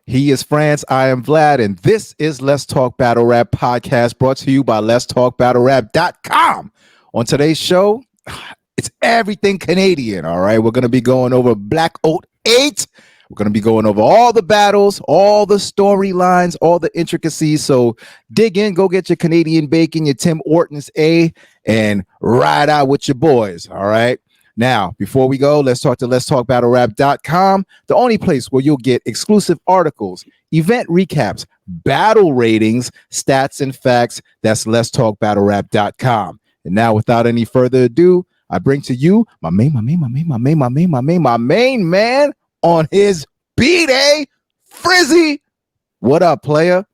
He is France. I am Vlad. And this is Let's Talk Battle Rap podcast brought to you by letstalkbattlerap.com. On today's show, it's everything Canadian. All right. We're going to be going over Blackout 8. We're going to be going over all the battles, all the storylines, all the intricacies. So dig in, go get your Canadian bacon, your Tim Hortons and ride out with your boys. All right. Now, before we go, let's talk to letstalkbattlerap.com, the only place where you'll get exclusive articles, event recaps, battle ratings, stats, and facts. That's letstalkbattlerap.com. And now, without any further ado, I bring to you my main man on his B-Day, Frizzy. What up, player?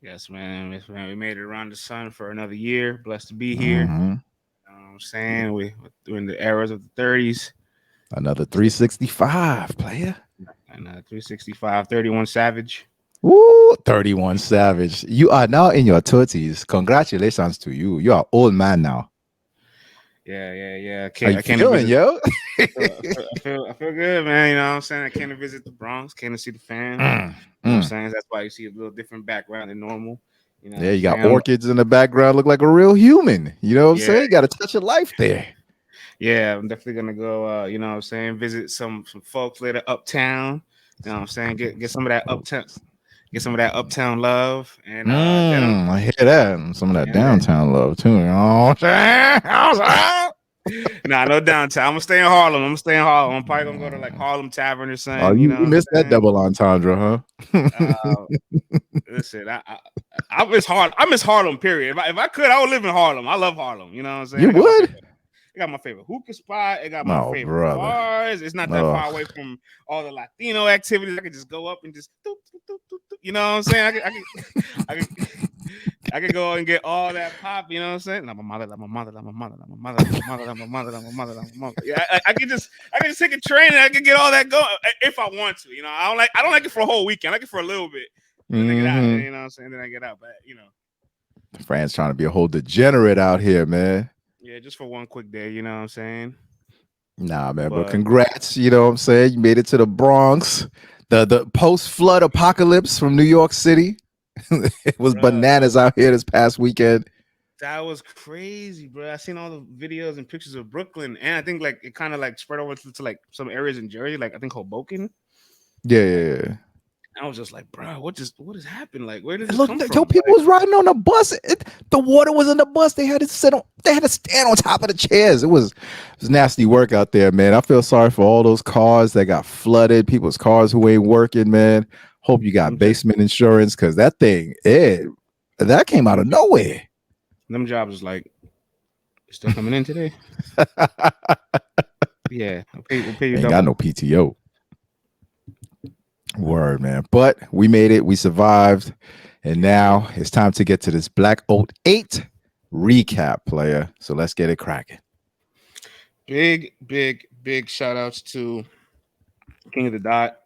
Yes, man. We made it around the sun for another year. Blessed to be here. I'm saying we're in the eras of the 30s. Another 365 player. And 365, 31 Savage. Woo, 31 Savage. You are now in your 30s. Congratulations to you. You are old man now. Yeah. I can't feeling, yo? I feel good, man. You know what I'm saying? I came to visit the Bronx, came to see the fam. You know what I'm saying? That's why you see a little different background than normal. You know, you got orchids in the background, look like a real human. You know what I'm saying? You got a touch of life there. Yeah, I'm definitely gonna go. You know what I'm saying? Visit some folks later uptown. You know what I'm saying? Get some of that uptown love. And I hear that. And some of that downtown love too. You know what I'm saying? Nah, no downtown. I'm gonna stay in Harlem. I'm probably gonna go to like Harlem Tavern or something. Oh, you missed that double entendre, huh? Listen, I miss Harlem. I miss Harlem. Period. If I could, I would live in Harlem. I love Harlem. You know what I'm saying? You would. I got my favorite hookah spot. I got my favorite bars. It's not that far away from all the Latino activities. I could just go up and just, you know what I'm saying? I could go and get all that pop. You know what I'm saying? My mother. Yeah, I can just take a train and I can get all that going if I want to. You know, I don't like it for a whole weekend. I like it for a little bit. Then I get out. You know what I'm saying? Then I get out. But you know, France trying to be a whole degenerate out here, man. Yeah, just for one quick day, you know what I'm saying? Nah, man, but congrats, you know what I'm saying? You made it to the Bronx. The post-flood apocalypse from New York City. It was bananas out here this past weekend. That was crazy, bro. I seen all the videos and pictures of Brooklyn, and I think like it kind of like spread over to like some areas in Jersey, like I think Hoboken. Yeah. I was just like, bro, what has happened? Like, where did this come from? Yo, people was riding on the bus. The water was in the bus. They had to stand on top of the chairs. It was nasty work out there, man. I feel sorry for all those cars that got flooded. People's cars who ain't working, man. Hope you got basement insurance because that thing, that came out of nowhere. Them jobs was like, still coming in today. Yeah, we'll pay you. Ain't got no PTO. Word, man. But we made it. We survived. And now it's time to get to this Blackout 8 recap, player. So let's get it cracking. Big shout outs to King of the Dot.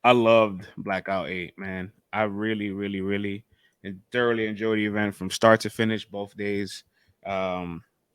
I loved Blackout 8, man. I really and thoroughly enjoyed the event from start to finish, both days.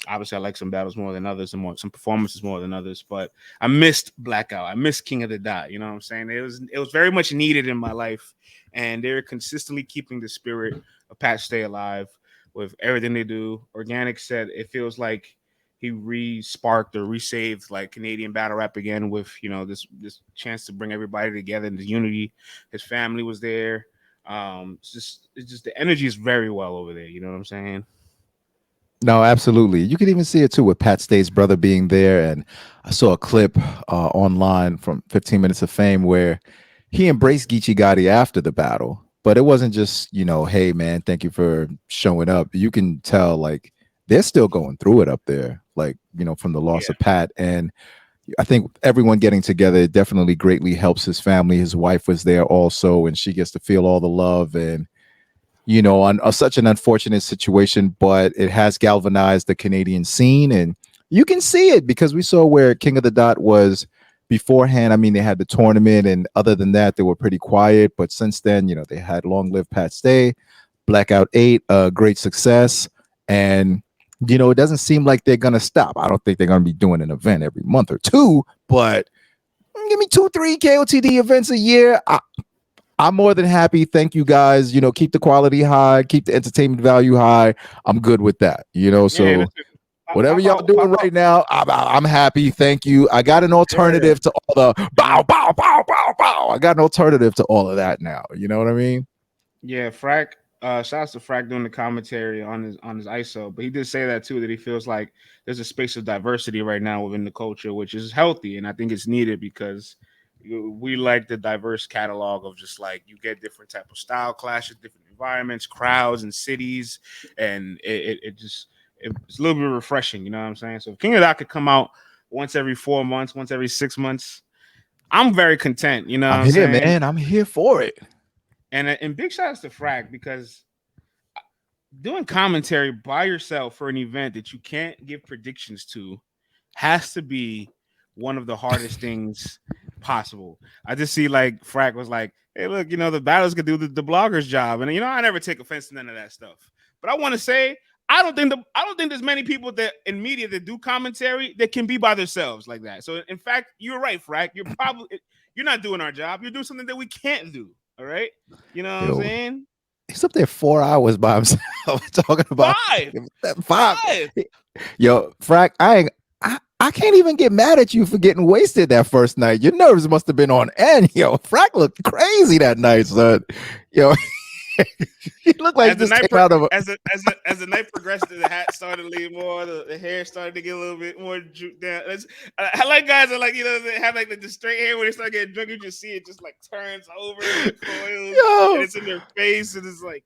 Obviously, I like some battles more than others, and some performances more than others. But I missed Blackout. I missed King of the Dot. You know what I'm saying? It was very much needed in my life, and they're consistently keeping the spirit of Pat Stay alive with everything they do. Organic said it feels like he re-sparked or resaved like Canadian battle rap again with this chance to bring everybody together and the unity. His family was there. It's just the energy is very well over there. You know what I'm saying? No, absolutely. You can even see it too with Pat Stay's brother being there. And I saw a clip online from 15 Minutes of Fame where he embraced Geechi Gotti after the battle. But it wasn't just, hey, man, thank you for showing up. You can tell like they're still going through it up there, like, from the loss of Pat. And I think everyone getting together definitely greatly helps his family. His wife was there also, and she gets to feel all the love and on such an unfortunate situation, but it has galvanized the Canadian scene. And you can see it because we saw where King of the Dot was beforehand. I mean, they had the tournament, and other than that, they were pretty quiet. But since then, they had Long Live Pat Stay, Blackout 8, great success. And, it doesn't seem like they're going to stop. I don't think they're going to be doing an event every month or two, but give me 2-3 KOTD events a year. I'm more than happy. Thank you guys. Keep the quality high, keep the entertainment value high. I'm good with that. Yeah, So listen, whatever y'all pop doing out. right now, I'm happy. Thank you. I got an Yeah, alternative to all the yeah. bow, bow, bow, bow, bow. I got an alternative to all of that now. You know what I mean? Yeah, Frack. Shouts to Frack doing the commentary on his ISO, but he did say that too, that he feels like there's a space of diversity right now within the culture, which is healthy, and I think it's needed because we like the diverse catalog of just like you get different type of style clashes, different environments, crowds, and cities, and it's a little bit refreshing. You know what I'm saying? So if King of Dot could come out once every 4 months, once every 6 months, I'm very content. You know what I'm I'm here, saying? man. I'm here for it. And big shout outs to Frag because doing commentary by yourself for an event that you can't give predictions to has to be one of the hardest things possible. I just see like Frag was like, hey, look, the battles could do the blogger's job. And I never take offense to none of that stuff. But I want to say I don't think there's many people that in media that do commentary that can be by themselves like that. So in fact, you're right, Frag. You're not doing our job. You're doing something that we can't do. All right. You know what I'm Yo, saying? he's up there 4 hours by himself talking about Five. that five. Five. Yo, Frack, I can't even get mad at you for getting wasted that first night. Your nerves must have been on end. Yo, Frack looked crazy that night, son. Yo, he looked like he As the just night came out of a as the night progressed, the hat started to lean more. The hair started to get a little bit more drooped down. I like guys that like they have like the straight hair when they start getting drunk. You just see it just like turns over and coils, and yo. it's in their face, and it's like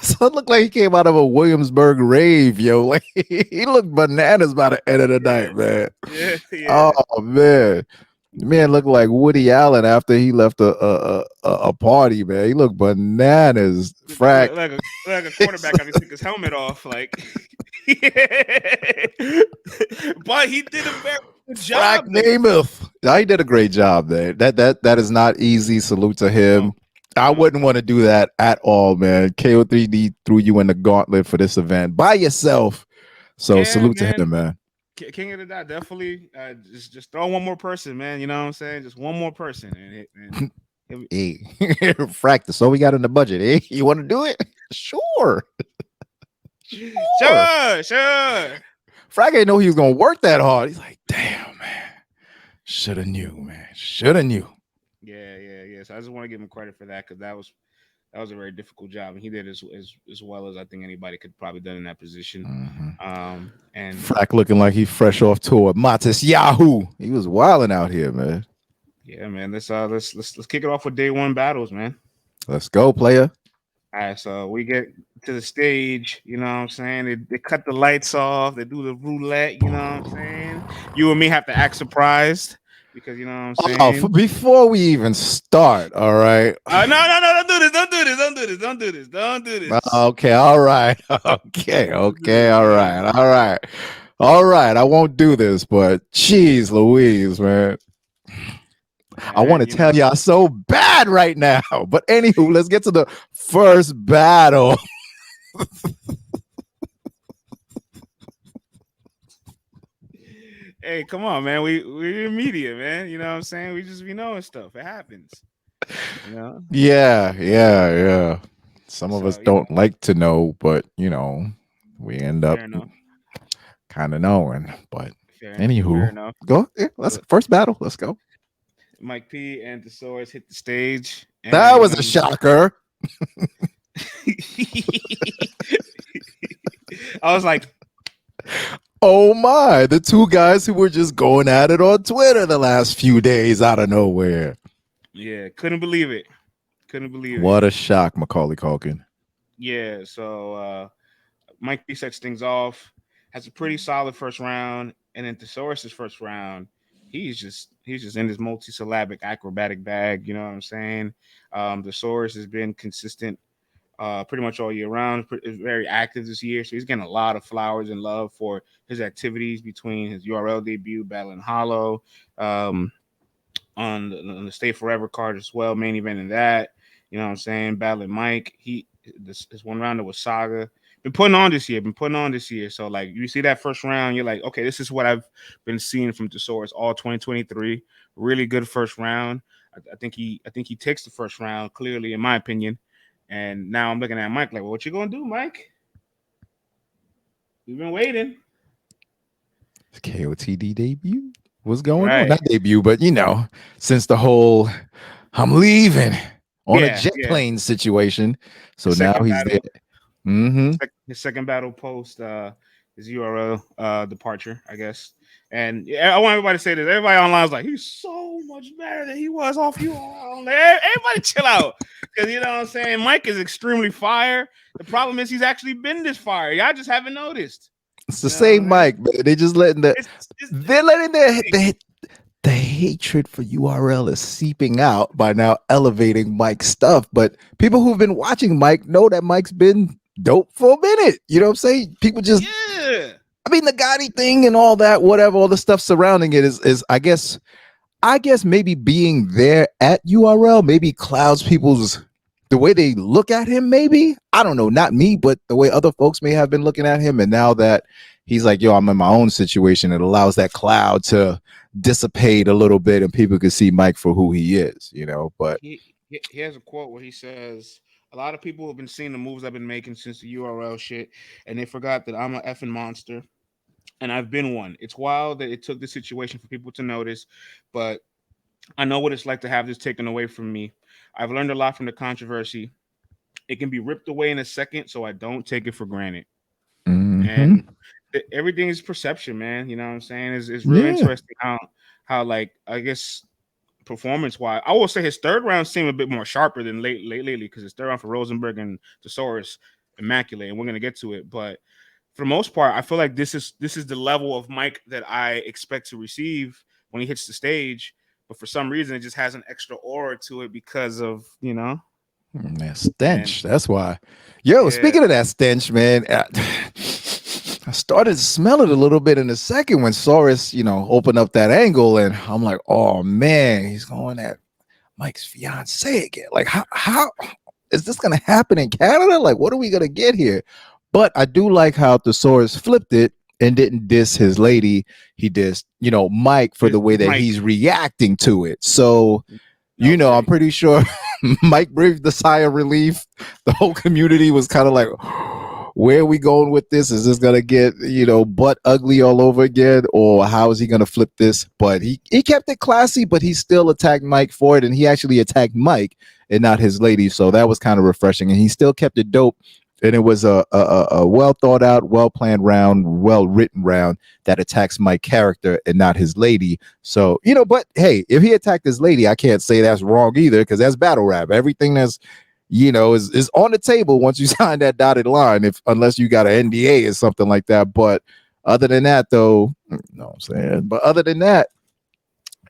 So it looked like he came out of a Williamsburg rave, yo. Like he looked bananas by the end of the yeah, night, man. yeah. Oh man. Man looked like Woody Allen after he left a party, man. He looked bananas. Frack. Like a quarterback after he took his helmet off, like. But he did a very good Frack job there. Namath. He did a great job there. That is not easy. Salute to him. No, I no. wouldn't want to do that at all, man. KO3D threw you in the gauntlet for this event by yourself. So Yeah, salute to man. him, man. King of the Dot, definitely. Just throw one more person, man. You know what I'm saying? Just one more person, and Hey, Frack, that's all we got in the budget. Eh? You want to do it? Sure. Sure. sure. Frack ain't know he was gonna work that hard. He's like, damn, man. Shoulda knew, man. Shoulda knew. Yeah. So I just want to give him credit for that because that was a very difficult job, and he did as well as I think anybody could probably done in that position. And Frack looking like he's fresh off tour. Matis Yahoo. He was wilding out here, man. yeah, man. Let's kick it off with day one battles, man. Let's go, player. All right, so we get to the stage, you know what I'm saying? They cut the lights off, they do the roulette, you know what I'm saying? You and me have to act surprised because you know what I'm Oh, saying? before we even start, all right. No, don't do this, don't do this. Okay, all right. Okay, Don't do okay, this, all you know what right, I'm all right. All right, I won't do this, but geez Louise, man. I want saying? to You tell know. y'all so bad right now. But anywho, let's get to the first battle. Hey, come on, man. We're in media, man. You know what I'm saying? We just be knowing stuff. It happens. You know? Yeah. Some of us So, you know, don't like to know, but we end up fair enough. kind of knowing. But Fair anywho, enough. go. Yeah, let's So first battle. Let's go. Mike P and the Saurus hit the stage, That and was a shocker. I was like, Oh my, the two guys who were just going at it on Twitter the last few days out of nowhere. yeah, couldn't believe it. Couldn't believe it. What a shock, Macaulay Culkin. Yeah, so Mike P sets things off, has a pretty solid first round, and then Thesaurus's first round, he's just in his multi-syllabic acrobatic bag. You know what I'm saying? Thesaurus has been consistent pretty much all year round. Is very active this year, so he's getting a lot of flowers and love for his activities between his URL debut, battling Hollow, on the Stay Forever card as well, main event in that. You know what I'm saying? Battling Mike. This one rounder was Saga. Been putting on this year. So like you see that first round, you're like, okay, this is what I've been seeing from Thesaurus all 2023. Really good first round. I think he takes the first round clearly, in my opinion. And now I'm looking at Mike like, well, what you gonna do, Mike? We've been waiting. KOTD debut. What's going on? Right. Not debut, but since the whole I'm leaving on a Yeah, jet yeah. plane situation. His So now second he's there. battle, Mm-hmm. his second battle post his URL departure, I guess. And yeah, I want everybody to say this. Everybody online is like, he's so much better than he was off URL. Everybody chill out. Because you know what I'm saying? Mike is extremely fire. The problem is he's actually been this fire. Y'all just haven't noticed. It's the You know what same I'm saying? Mike, man. They just letting they're letting the hatred for URL is seeping out by now elevating Mike's stuff. But people who've been watching Mike know that Mike's been dope for a minute. You know what I'm saying? People just Yeah. I mean the Gotti thing and all that, whatever, all the stuff surrounding it is I guess maybe being there at URL maybe clouds people's the way they look at him, maybe. I don't know, not me, but the way other folks may have been looking at him. And now that he's like, yo, I'm in my own situation, it allows that cloud to dissipate a little bit and people can see Mike for who he is. But He has a quote where he says, "A lot of people have been seeing the moves I've been making since the URL shit, and they forgot that I'm an effing monster, and I've been one. It's wild that it took this situation for people to notice, but I know what it's like to have this taken away from me. I've learned a lot from the controversy. It can be ripped away in a second, so I don't take it for granted. mhm. And everything is perception, man. You know what I'm saying? It's real Yeah. interesting how like I guess performance wise, I will say his third round seemed a bit more sharper than lately because his third round for Rosenberg and the Saurus immaculate, and we're gonna get to it. But for the most part, I feel like this is the level of Mike that I expect to receive when he hits the stage. But for some reason, it just has an extra aura to it because of That and stench. That's why. Yo, yeah, speaking of that stench, man, I started to smell it a little bit in a second when Saurus, opened up that angle, and I'm like, oh man, he's going at Mike's fiance again. Like, how is this gonna happen in Canada? Like, what are we gonna get here? But I do like how Thesaurus flipped it and didn't diss his lady. He dissed, Mike for his the way that Mike, he's reacting to it. So, I'm okay, pretty sure Mike breathed a sigh of relief. The whole community was kind of like, where are we going with this? Is this gonna get, butt ugly all over again? Or how is he gonna flip this? But he kept it classy, but he still attacked Mike for it, and he actually attacked Mike and not his lady. So that was kind of refreshing. And he still kept it dope. And it was a well thought out, well planned round, well written round that attacks my character and not his lady. So, but hey, if he attacked his lady, I can't say that's wrong either, because that's battle rap. Everything that's is on the table once you sign that dotted line, unless you got an NDA or something like that. But other than that, though, no, I'm saying, but other than that,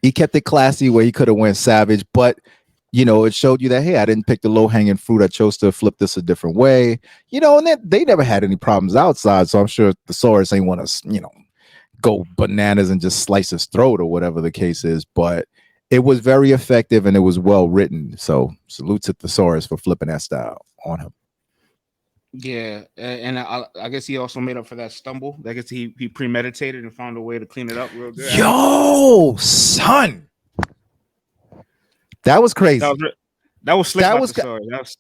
he kept it classy where he could have went savage, but it showed you that, hey, I didn't pick the low hanging fruit. I chose to flip this a different way, and then they never had any problems outside. So I'm sure the Saurus ain't want to, go bananas and just slice his throat or whatever the case is. But it was very effective and it was well written. So salute to Thesaurus for flipping that style on him. yeah, and I guess he also made up for that stumble. I guess he premeditated and found a way to clean it up real good. Yo, son. That was That crazy. was that was slick That about was the story. That was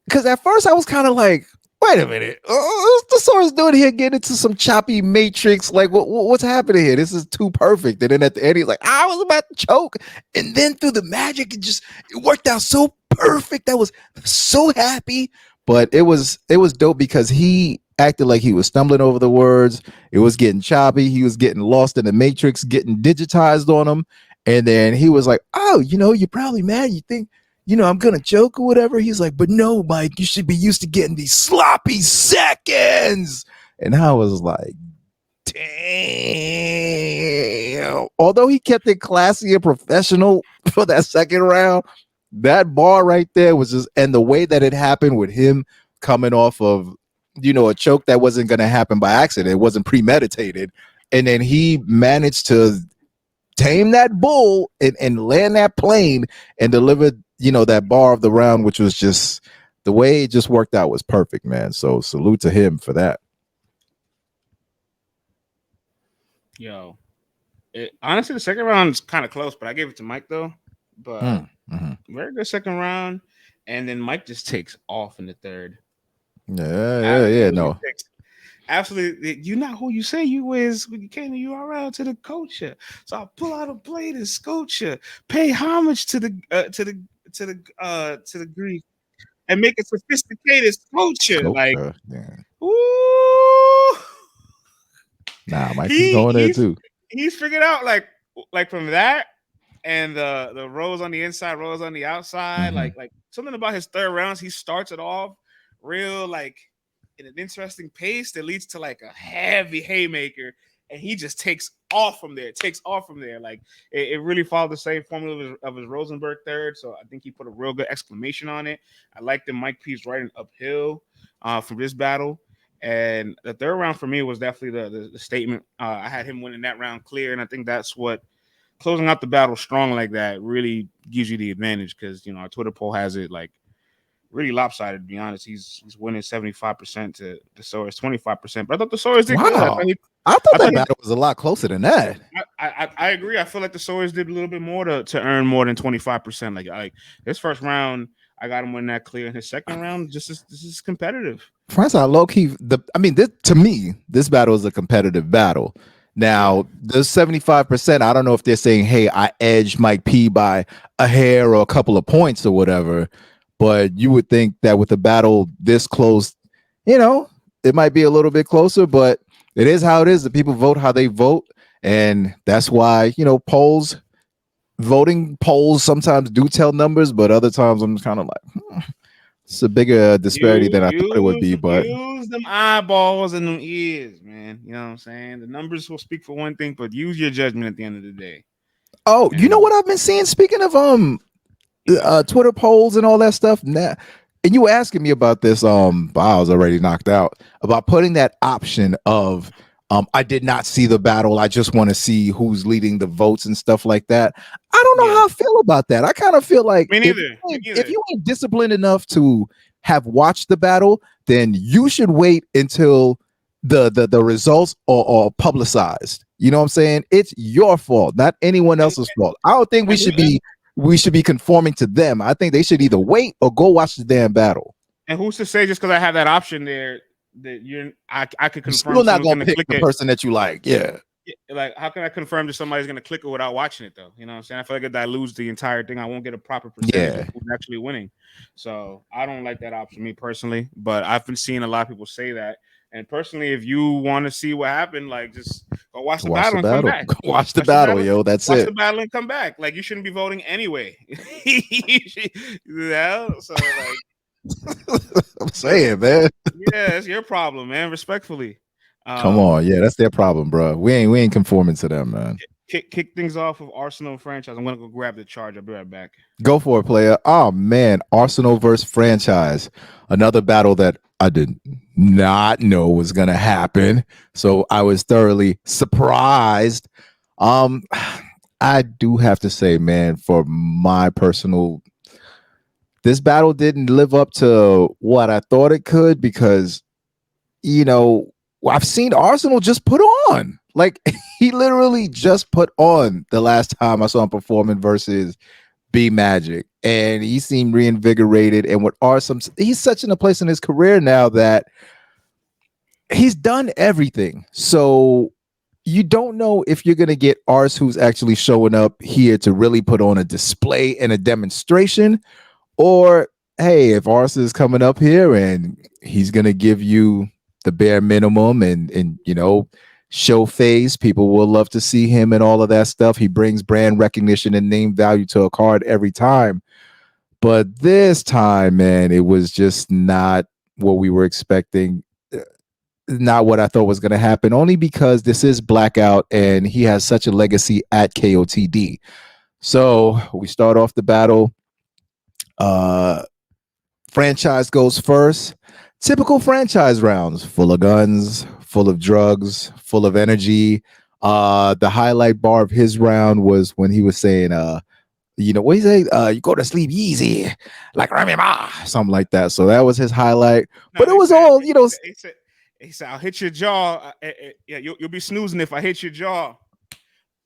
because at first I was kind of like, wait a minute, what's the Source doing here? Getting into some choppy matrix, like what's happening here? This is too perfect. And then at the end, he's like, I was about to choke, and then through the magic, it worked out so perfect. I was so happy, but it was dope because he acted like he was stumbling over the words. It was getting choppy. He was getting lost in the matrix, getting digitized on him, and then he was like, oh, you're probably mad. You think I'm gonna joke or whatever. He's like, but no, Mike, you should be used to getting these sloppy seconds. And I was like, damn. Although he kept it classy and professional for that second round, that bar right there was just, and the way that it happened with him coming off of, a choke that wasn't gonna happen by accident, it wasn't premeditated. And then he managed to tame that bull and land that plane and deliver, that bar of the round, which was just the way it just worked out was perfect, man. So salute to him for that. Honestly, the second round is kind of close, but I gave it to Mike though. but Mm-hmm. very good second round. And then Mike just takes off in the third. Yeah. Absolutely No. takes. Absolutely, you're not who you say you is when you came to URL to the culture. So I pull out a blade and sculpture, pay homage to the Greek, and make a sophisticated sculpture. Like, Sculpture. Yeah. ooh, Nah, Mike was he going there he's too. he's figured out like from that and the rows on the inside, rows on the outside, Mm-hmm. like something about his third rounds. He starts it off real like in an interesting pace that leads to like a heavy haymaker, and he just takes off from there. Takes off from there. Like it really followed the same formula of his Rosenberg third. So I think he put a real good exclamation on it. I like the Mike P's riding uphill from this battle. And the third round for me was definitely the statement. I had him winning that round clear, and I think that's what closing out the battle strong like that really gives you the advantage because our Twitter poll has it like really lopsided. To be honest, he's winning 75% to the Saurus 25%. But I thought the Saurus did good. Wow. I thought I thought that he. battle was a lot closer than that. I agree. I feel like the Saurus did a little bit more to earn more than 25%. Like his first round, I got him winning that clear. In his second round, this is competitive. France, I low key. To me, this battle is a competitive battle. Yeah. Now, the 75%, I don't know if they're saying, hey, I edged Mike P by a hair or a couple of points or whatever, but you would think that with a battle this close, it might be a little bit closer, but it is how it is. The people vote how they vote. And that's why, voting polls sometimes do tell numbers, but other times I'm kind of like, it's a bigger disparity than I thought it would be, but Use them eyeballs and them ears, man. You know what I'm saying? The numbers will speak for one thing, but use your judgment at the end of the day. oh, you know And what I've been seeing? Speaking of yeah, Twitter polls and all that stuff. Now, and you were asking me about this. I was already knocked out about putting that option of I did not see the battle. I just want to see who's leading the votes and stuff like that. I don't know yeah. how I feel about that. I kind of feel like Me if neither. Me if neither. you ain't disciplined enough to have watched the battle, then you should wait until the results are publicized. You know what I'm saying? It's your fault, not anyone And, else's fault. I don't think and we should be conforming to them. I think they should either wait or go watch the damn battle. and who's to say just because I have that option there that I could You're confirm still not someone's gonna gonna pick click the it. person that you like. Yeah. Like, how can I confirm that somebody's gonna click it without watching it though? You know what I'm saying? I feel like it dilutes the entire thing. I won't get a proper percentage of Yeah. who's actually winning. So I don't like that option, me personally. But I've been seeing a lot of people say that. And personally, if you want to see what happened, like just go watch the Watch battle the and come battle. back. Watch the Watch the battle, battle. yo. That's Watch the it. battle and come back. Like you shouldn't be voting anyway. So I'm like, saying, man. yeah, it's your problem, man. Respectfully. Come Um, on. Yeah, that's their problem, bro. We ain't conforming to them, man. kick things off with Arsenal franchise. I'm gonna go grab the charge. I'll be right back. Go for it, player. Oh man, Arsenal versus franchise. Another battle that I did not know was gonna happen. So I was thoroughly surprised. Um, I do have to say, man, for my personal, this battle didn't live up to what I thought it could because you know, I've seen Arsenal just put on. Like he literally just put on the last time I saw him performing versus B Magic, and he seemed reinvigorated. And with Arsenal, he's such in a place in his career now that he's done everything. So you don't know if you're gonna get Ars who's actually showing up here to really put on a display and a demonstration, or hey, if Ars is coming up here and he's gonna give you the bare minimum and show face, people will love to see him and all of that stuff. He brings brand recognition and name value to a card every time. But this time, man, it was just not what we were expecting. Not what I thought was going to happen, only because this is Blackout and he has such a legacy at KOTD. So we start off the battle. Franchise goes first. Typical franchise rounds, full of guns, full of drugs, full of energy. The highlight bar of his round was when he was saying, what he say? You go to sleep easy, like Remy Ma, something like that. So that was his highlight. No, But it was all, he said, I'll hit your jaw. Yeah, you'll be snoozing if I hit your jaw.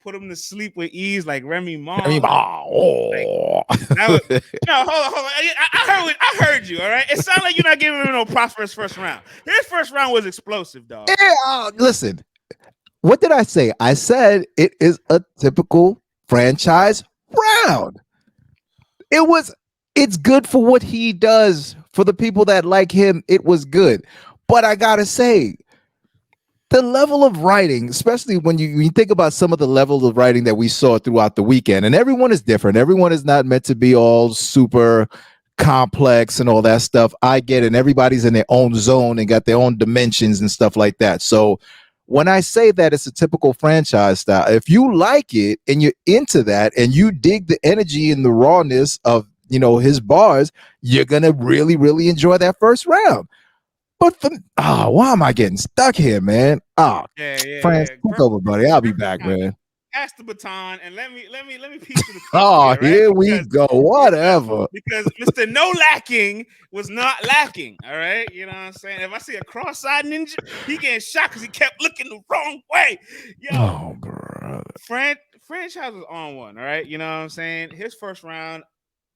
put him to sleep with ease like Remy Ma. I mean, That was, no, hold on. I heard you. All right. It sounded like you're not giving him no props for his first round. His first round was explosive, dog. Yeah, listen, what did I say? I said it is a typical franchise round. It's good for what he does. For the people that like him, it was good. But I gotta say, the level of writing, especially when you think about some of the levels of writing that we saw throughout the weekend, and everyone is different. Everyone is not meant to be all super complex and all that stuff. I get it. And everybody's in their own zone and got their own dimensions and stuff like that. So when I say that it's a typical franchise style, if you like it and you're into that and you dig the energy and the rawness of his bars, you're gonna really, really enjoy that first round. But why am I getting stuck here, man? France, take over, buddy. I'll be back, man. Pass the baton and let me piece to the here we go. Whatever. Because Mr. No Lacking was not lacking. All right, you know what I'm saying. If I see a cross-eyed ninja, he getting shot because he kept looking the wrong way. Yo, brother. Franchise was on one. All right, you know what I'm saying. His first round.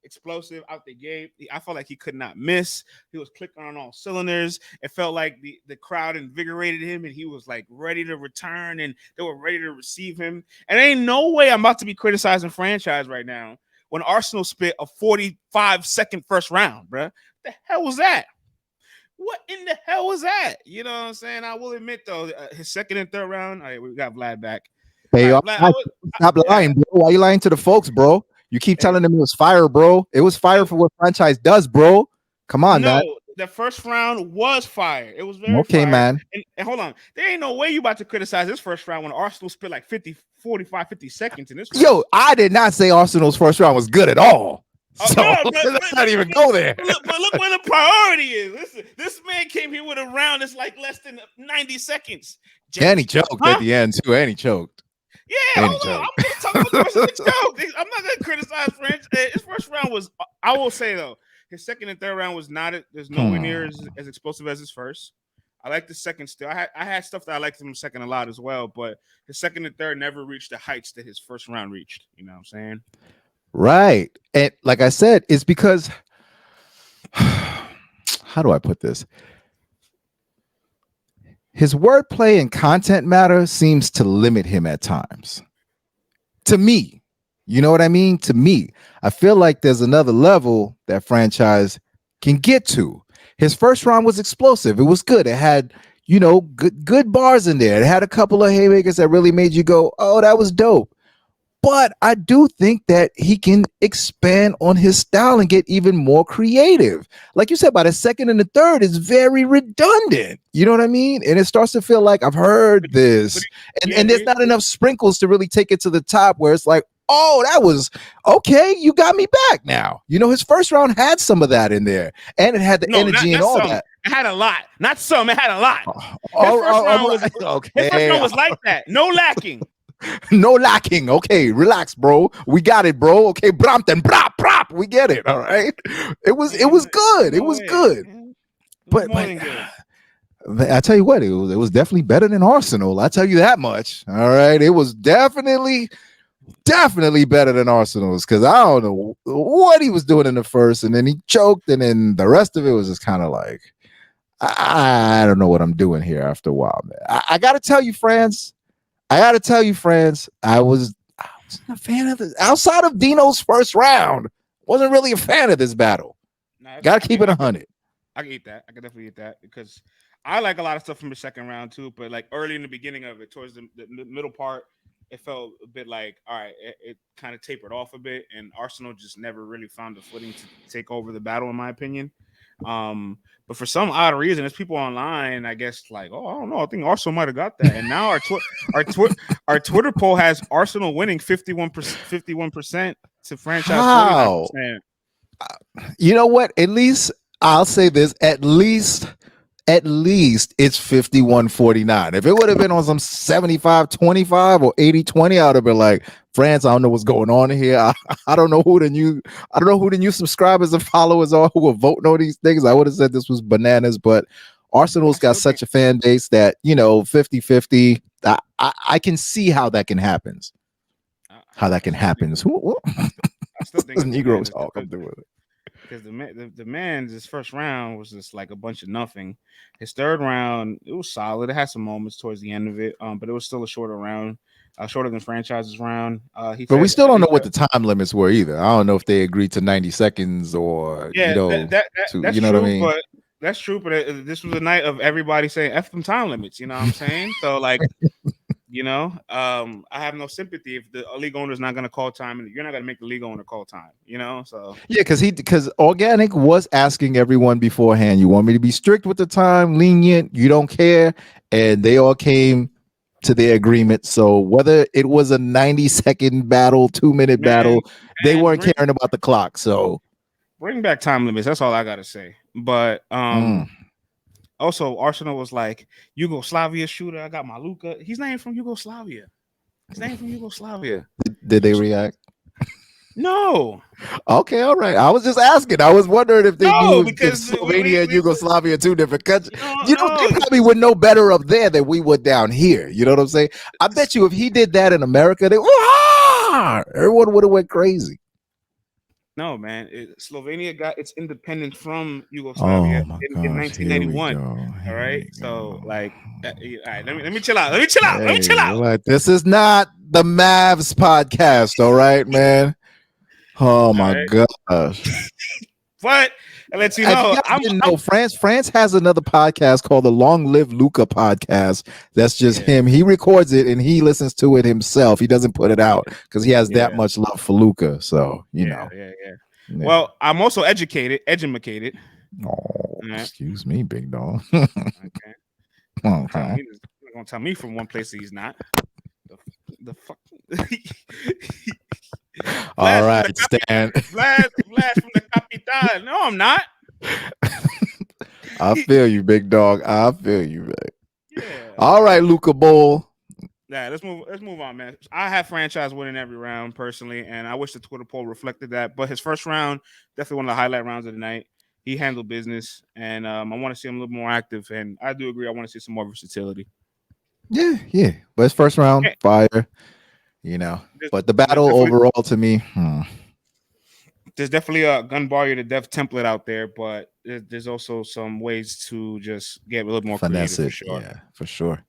Explosive out the gate. I felt like he could not miss. He was clicking on all cylinders. It felt like the crowd invigorated him and he was like ready to return and they were ready to receive him. And there ain't no way I'm about to be criticizing franchise right now when Arsonal spit a 45-second first round, bruh. The hell was that? What in the hell was that? You know what I'm saying? I will admit though, his second and third round. All right, we got Vlad back. Hey, right, Vlad, stop lying, bro. Why are you lying to the folks, bro? You keep telling them it was fire, bro. It was fire for what franchise does, bro. Come on, man. No, the first round was fire. It was very okay, fire. Man. And hold on. There ain't no way you about to criticize this first round when Arsonal spit like 50 seconds in this round. Yo, I did not say Arsenal's first round was good at all. So let's not even go there. But look where the priority is. Listen, this man came here with a round that's like less than 90 seconds. And he choked at the end, too. And he choked. Yeah, hold on. I'm going to talk about the rest of the joke. I'm not going to criticize French. His first round was, I will say, though, his second and third round was not, there's nowhere near as explosive as his first. I like the second still. I had stuff that I liked from him second a lot as well, but his second and third never reached the heights that his first round reached. You know what I'm saying? Right. And like I said, it's because, how do I put this? His wordplay and content matter seems to limit him at times. To me, you know what I mean? To me, I feel like there's another level that franchise can get to. His first round was explosive. It was good. It had, good bars in there. It had a couple of haymakers that really made you go, oh, that was dope. But I do think that he can expand on his style and get even more creative. Like you said, by the second and the third is very redundant. You know what I mean? And it starts to feel like I've heard this. And there's not enough sprinkles to really take it to the top where it's like, oh, that was okay. You got me back now. His first round had some of that in there. And it had the energy and all that. It had a lot. Not some. It had a lot. Okay. His first round was like that. No lacking. No lacking. Okay, relax, bro. We got it, bro. Okay, Brompton, prop. We get it. All right. It was good. It was good. But I tell you what, it was definitely better than Arsonal. I tell you that much. All right. It was definitely better than Arsonal's because I don't know what he was doing in the first, and then he choked, and then the rest of it was just kind of like, I don't know what I'm doing here after a while, man. I gotta tell you, friends. I wasn't a fan of this. Outside of Dino's first round, wasn't really a fan of this battle. Gotta keep it 100. I can eat that. I can definitely eat that because I like a lot of stuff from the second round too. But like early in the beginning of it, towards the middle part, it felt a bit like, all right, it kind of tapered off a bit, and Arsonal just never really found the footing to take over the battle, in my opinion. But for some odd reason, there's people online, I guess, like, oh, I don't know, I think Arsonal might have got that. And now our Twitter poll has Arsonal winning 51% to franchise 49%. You know what? At least I'll say this. At least it's 51-49. If it would have been on some 75-25 or 80-20, I would have been like, France, I don't know what's going on here. I don't know who the new subscribers and followers are who are voting on these things. I would have said this was bananas, but Arsenal's got such a fan base that 50-50. I can see how that can happen. how that can I still think happen. So, I still think this it's the Negro man talk I'm doing. because the man's his first round was just like a bunch of nothing. His third round it was solid. It had some moments towards the end of it, but it was still a shorter round, shorter than franchise's round. But we still don't know what the time limits were either. I don't know if they agreed to 90 seconds or yeah, to that's you know what I true, mean. but that's true. But this was a night of everybody saying "f them time limits." You know what I'm saying? So like. I have no sympathy if the league owner is not going to call time, and you're not going to make the league owner call time. So Yeah, because Organic was asking everyone beforehand, you want me to be strict with the time, lenient, you don't care, and they all came to their agreement. So whether it was a 90-second battle, 2-minute man, battle, they man, weren't caring about the clock. So bring back time limits. That's all I gotta say. But mm. also Arsenal was like Yugoslavia shooter. I got my Luka. He's not even from Yugoslavia. He's not even from Yugoslavia. Did they react? No, Okay, all right. I was just asking. I was wondering if they no, knew if because Slovenia and Yugoslavia are two different countries. no. They probably would know better up there than we would down here. You know what I'm saying? I bet you if he did that in America, everyone would have went crazy. No, man. Slovenia got its independence from Yugoslavia Oh my in gosh! Here we 1991. go. All Here right. we So, go. like, all right. Let me chill out. Let me chill out. Let me chill Hey, out. like this is not the Mavs podcast, all right, man. Oh All my right. gosh! But I let you If you know, guys didn't know, France has another podcast called the Long Live Luca podcast. That's just yeah, him. He records it and he listens to it himself. He doesn't put it out because he has that yeah, much love for Luca. So yeah. yeah. Well, I'm also educated. Oh, All right. excuse me, big dog. Okay. Okay. You're not gonna tell me from one place that he's not. The fuck. All Vlad from the right, Stan. Vlad from the capital. No, I'm not. I feel you, big dog. I feel you, man. Yeah. All right, Luca Bowl. Yeah, let's move on, man. I have franchise winning every round personally, and I wish the Twitter poll reflected that. But his first round, definitely one of the highlight rounds of the night. He handled business, and I want to see him a little more active. And I do agree, I want to see some more versatility. Yeah. But his first round, Okay. fire. But the battle overall to me, there's definitely a gun bar you to death template out there, but there's also some ways to just get a little more finesse creative it. for sure. Yeah, for sure.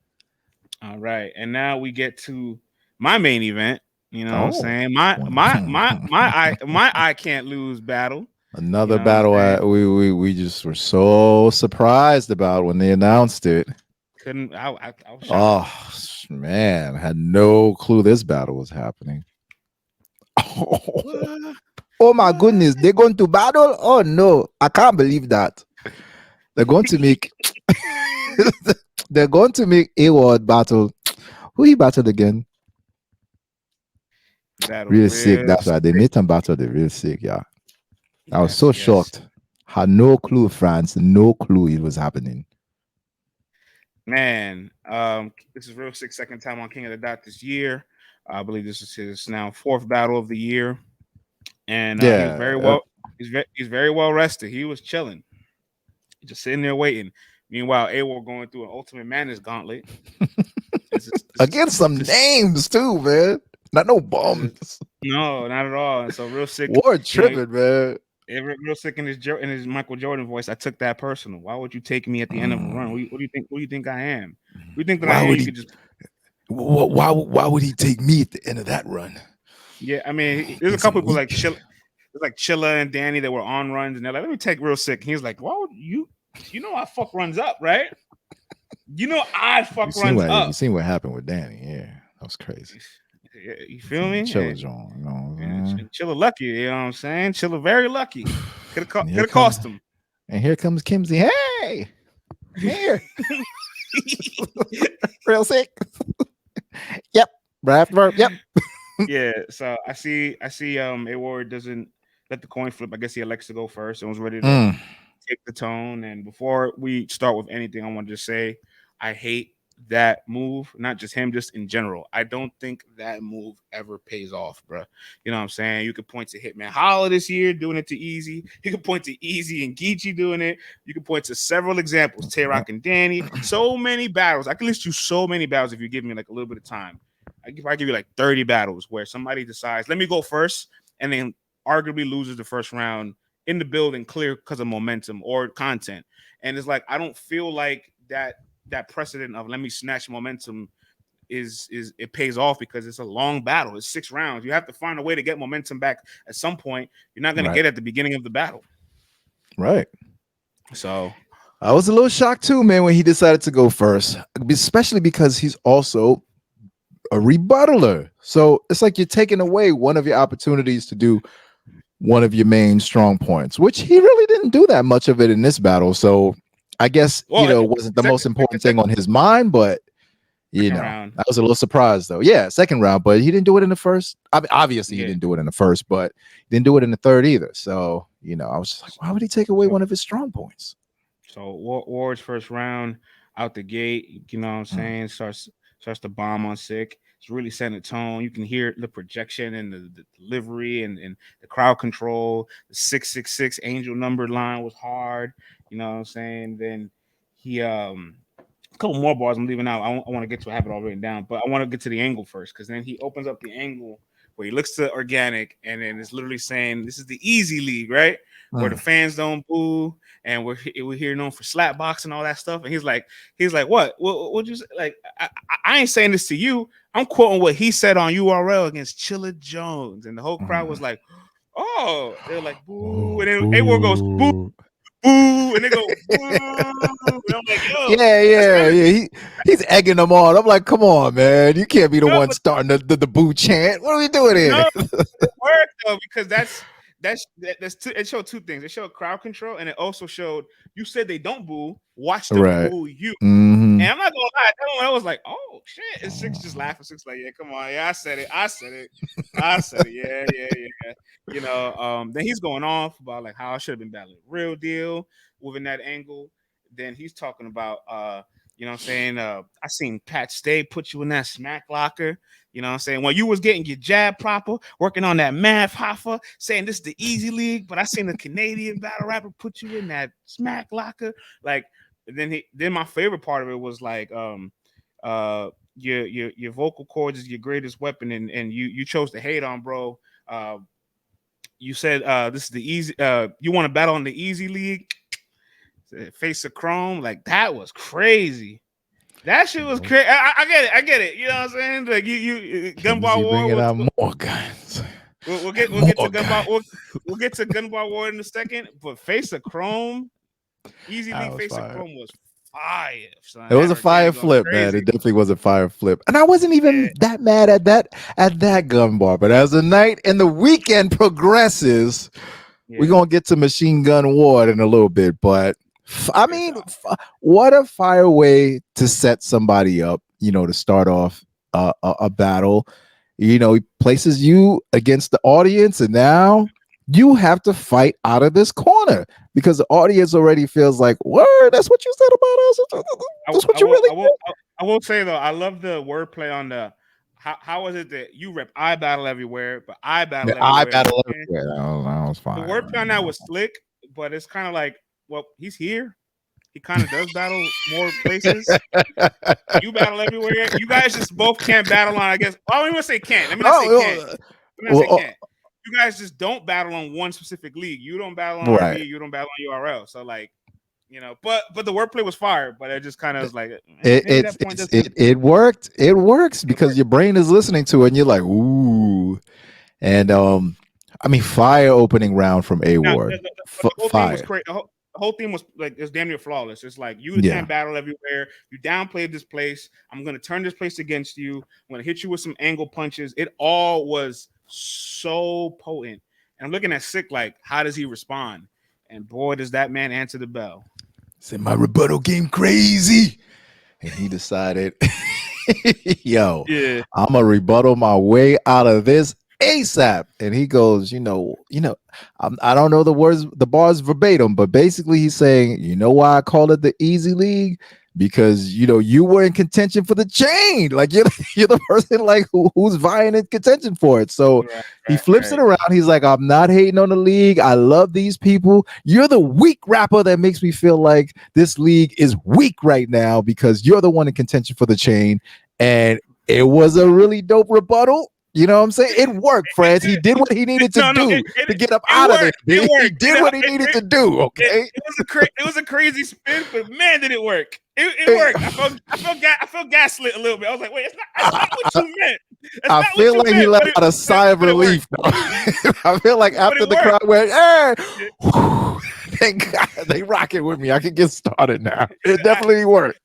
All right, and now we get to my main event. You know what I'm saying? My I can't lose battle. Another battle we just were so surprised about when they announced it. I was shocked. Oh man, I had no clue this battle was happening. Oh my goodness, they're going to battle? Oh no, I can't believe that. They're going to make A.Ward battle. Who he battled again? Real Sikh. That's right. They made him battle the Real Sikh. Yeah. I was so shocked. Had no clue, France. No clue it was happening. Man, this is Real Sikh's second time on King of the Dot this year. I believe this is his now fourth battle of the year, and he was very well. He's very well rested. He was chilling, just sitting there waiting. Meanwhile, A.Ward going through an Ultimate Madness gauntlet against some names too, man. Not no bums. No, not at all. And so Real Sikh, Ward tripping, man. Real Sikh in his Michael Jordan voice. I took that personal. Why would you take me at the end of a run? What do you think? What do you think I am? What do you think that I am? You could just. Why would he take me at the end of that run? Yeah, I mean, there's a couple people like Chilla and Danny that were on runs, and they're like, "Let me take Real Sikh." And he's like, "Why would you? You know I fuck runs up, right? You know I fuck runs up." You seen what happened with Danny? Yeah, that was crazy. You feel me? Chilla John, Chilla lucky, you know what I'm saying? Chilla very lucky. Could have cost him. And here comes Kimsey. Hey, here, Real Sikh. Yep, right after. Yep. Yeah. So I see. A.Ward doesn't let the coin flip. I guess he elects to go first and was ready to take the tone. And before we start with anything, I want to just say I hate that move. Not just him, just in general. I don't think that move ever pays off, bro. You know what I'm saying? You could point to Hitman Holla this year doing it to Easy. You could point to Easy and Geechi doing it. You could point to several examples. Tay-Rock and Danny. So many battles. I can list you so many battles if you give me like a little bit of time. I could probably give you like 30 battles where somebody decides, let me go first, and then arguably loses the first round in the building clear because of momentum or content. And it's like I don't feel like that precedent of let me snatch momentum is it pays off because it's a long battle. It's 6 rounds. You have to find a way to get momentum back at some point. You're not going to get at the beginning of the battle. Right. So I was a little shocked too, man, when he decided to go first, especially because he's also a rebuttaler. So it's like you're taking away one of your opportunities to do one of your main strong points, which he really didn't do that much of it in this battle. So I guess, it wasn't the most important thing on his mind, but round. I was a little surprised though. Yeah, second round, but he didn't do it in the first. I mean, obviously he didn't do it in the first, but he didn't do it in the third either. So, I was just like, why would he take away one of his strong points? So Ward's first round out the gate, you know what I'm saying, starts to bomb on Sikh. It's really setting a tone. You can hear the projection and the delivery and the crowd control. The 666 angel number line was hard. You know what I'm saying? Then he a couple more bars I'm leaving out. I want to get to. I have it all written down, but I want to get to the angle first because then he opens up the angle where he looks to organic and then it's literally saying this is the easy league, right? Where the fans don't boo and we're here known for slap box and all that stuff. And he's like, what you say? Like? I ain't saying this to you. I'm quoting what he said on URL against Chilla Jones, and the whole crowd was like, "Oh!" They're like, "Boo!" And then A.Ward goes, "Boo, boo!" And they go, "Boo!" And I'm like, "Yo, yeah." He's egging them on. I'm like, "Come on, man! You can't be the one starting the boo chant. What are we doing here?" No, it worked though because it showed two things. It showed crowd control, and it also showed you said they don't boo. Watch them boo you. And I'm not gonna lie, that one I was like, oh shit. And Six just laughing. Six like, yeah, come on, yeah, I said it. Yeah. Then he's going off about like how I should have been battling Real Deal within that angle. Then he's talking about you know what I'm saying? I seen Pat Stay put you in that smack locker. You know what I'm saying? When you was getting your jab proper, working on that math hoffa, saying this is the easy league, but I seen the Canadian battle rapper put you in that smack locker. Like, then my favorite part of it was like your vocal cords is your greatest weapon, and you chose to hate on, bro. You said this is the easy you want to battle in the easy league, face of chrome. Like that was crazy. That shit was crazy. I get it. You know what I'm saying? Like you Gunbar War. Bringing out more guys. We'll get to Gunbar. We'll get to Gunbar War in a second. But face of chrome, easy league face of chrome was fire. Son. It was a fire flip, man. It definitely was a fire flip, and I wasn't even that mad at that gun bar. But as the night and the weekend progresses, we're gonna get to Machine Gun Ward in a little bit. But I mean, what a fire way to set somebody up, to start off a battle. He places you against the audience, and now you have to fight out of this corner because the audience already feels like, word, that's what you said about us. That's what you really I will say, though, I love the wordplay on the how is it that you rep I battle everywhere, but I battle everywhere. I battle everywhere. That was fine. The wordplay on that was slick, but it's kind of like, well, he's here. He kind of does battle more places. You battle everywhere. You guys just both can't battle on, I guess. I don't even say can't. Let me not say can't. Say can't. You guys just don't battle on one specific league. You don't battle on RB. You don't battle on URL. So like, but the wordplay was fire. But it just kind of was like, it worked. It works because your brain is listening to it, and you're like, ooh. And I mean, fire opening round from A.Ward. The whole thing was crazy. The whole thing was like it's damn near flawless. It's like you can't battle everywhere. You downplayed this place. I'm gonna turn this place against you. I'm gonna hit you with some angle punches. It all was so potent. And I'm looking at Sikh like, how does he respond? And boy, does that man answer the bell. Said my rebuttal game crazy. And he decided, yo, I'm gonna rebuttal my way out of this ASAP. And he goes, I don't know the bars verbatim, but basically he's saying, why I call it the easy league? Because you were in contention for the chain. Like you're the person like who's vying in contention for it. So he flips it around. He's like, I'm not hating on the league. I love these people. You're the weak rapper that makes me feel like this league is weak right now because you're the one in contention for the chain. And It was a really dope rebuttal. You know what I'm saying? It worked, friends. He did what he needed to No, do to get up out of there. worked. It He worked. did what he needed to do. Okay. It was a crazy spin, but man, did it work! It worked. I felt gaslit a little bit. I was like, wait, that's not what you meant. That's I not feel what like you he meant. let out a sigh of relief. I feel like after the crowd went, hey, thank God they rocking with me. I can get started now. It definitely worked.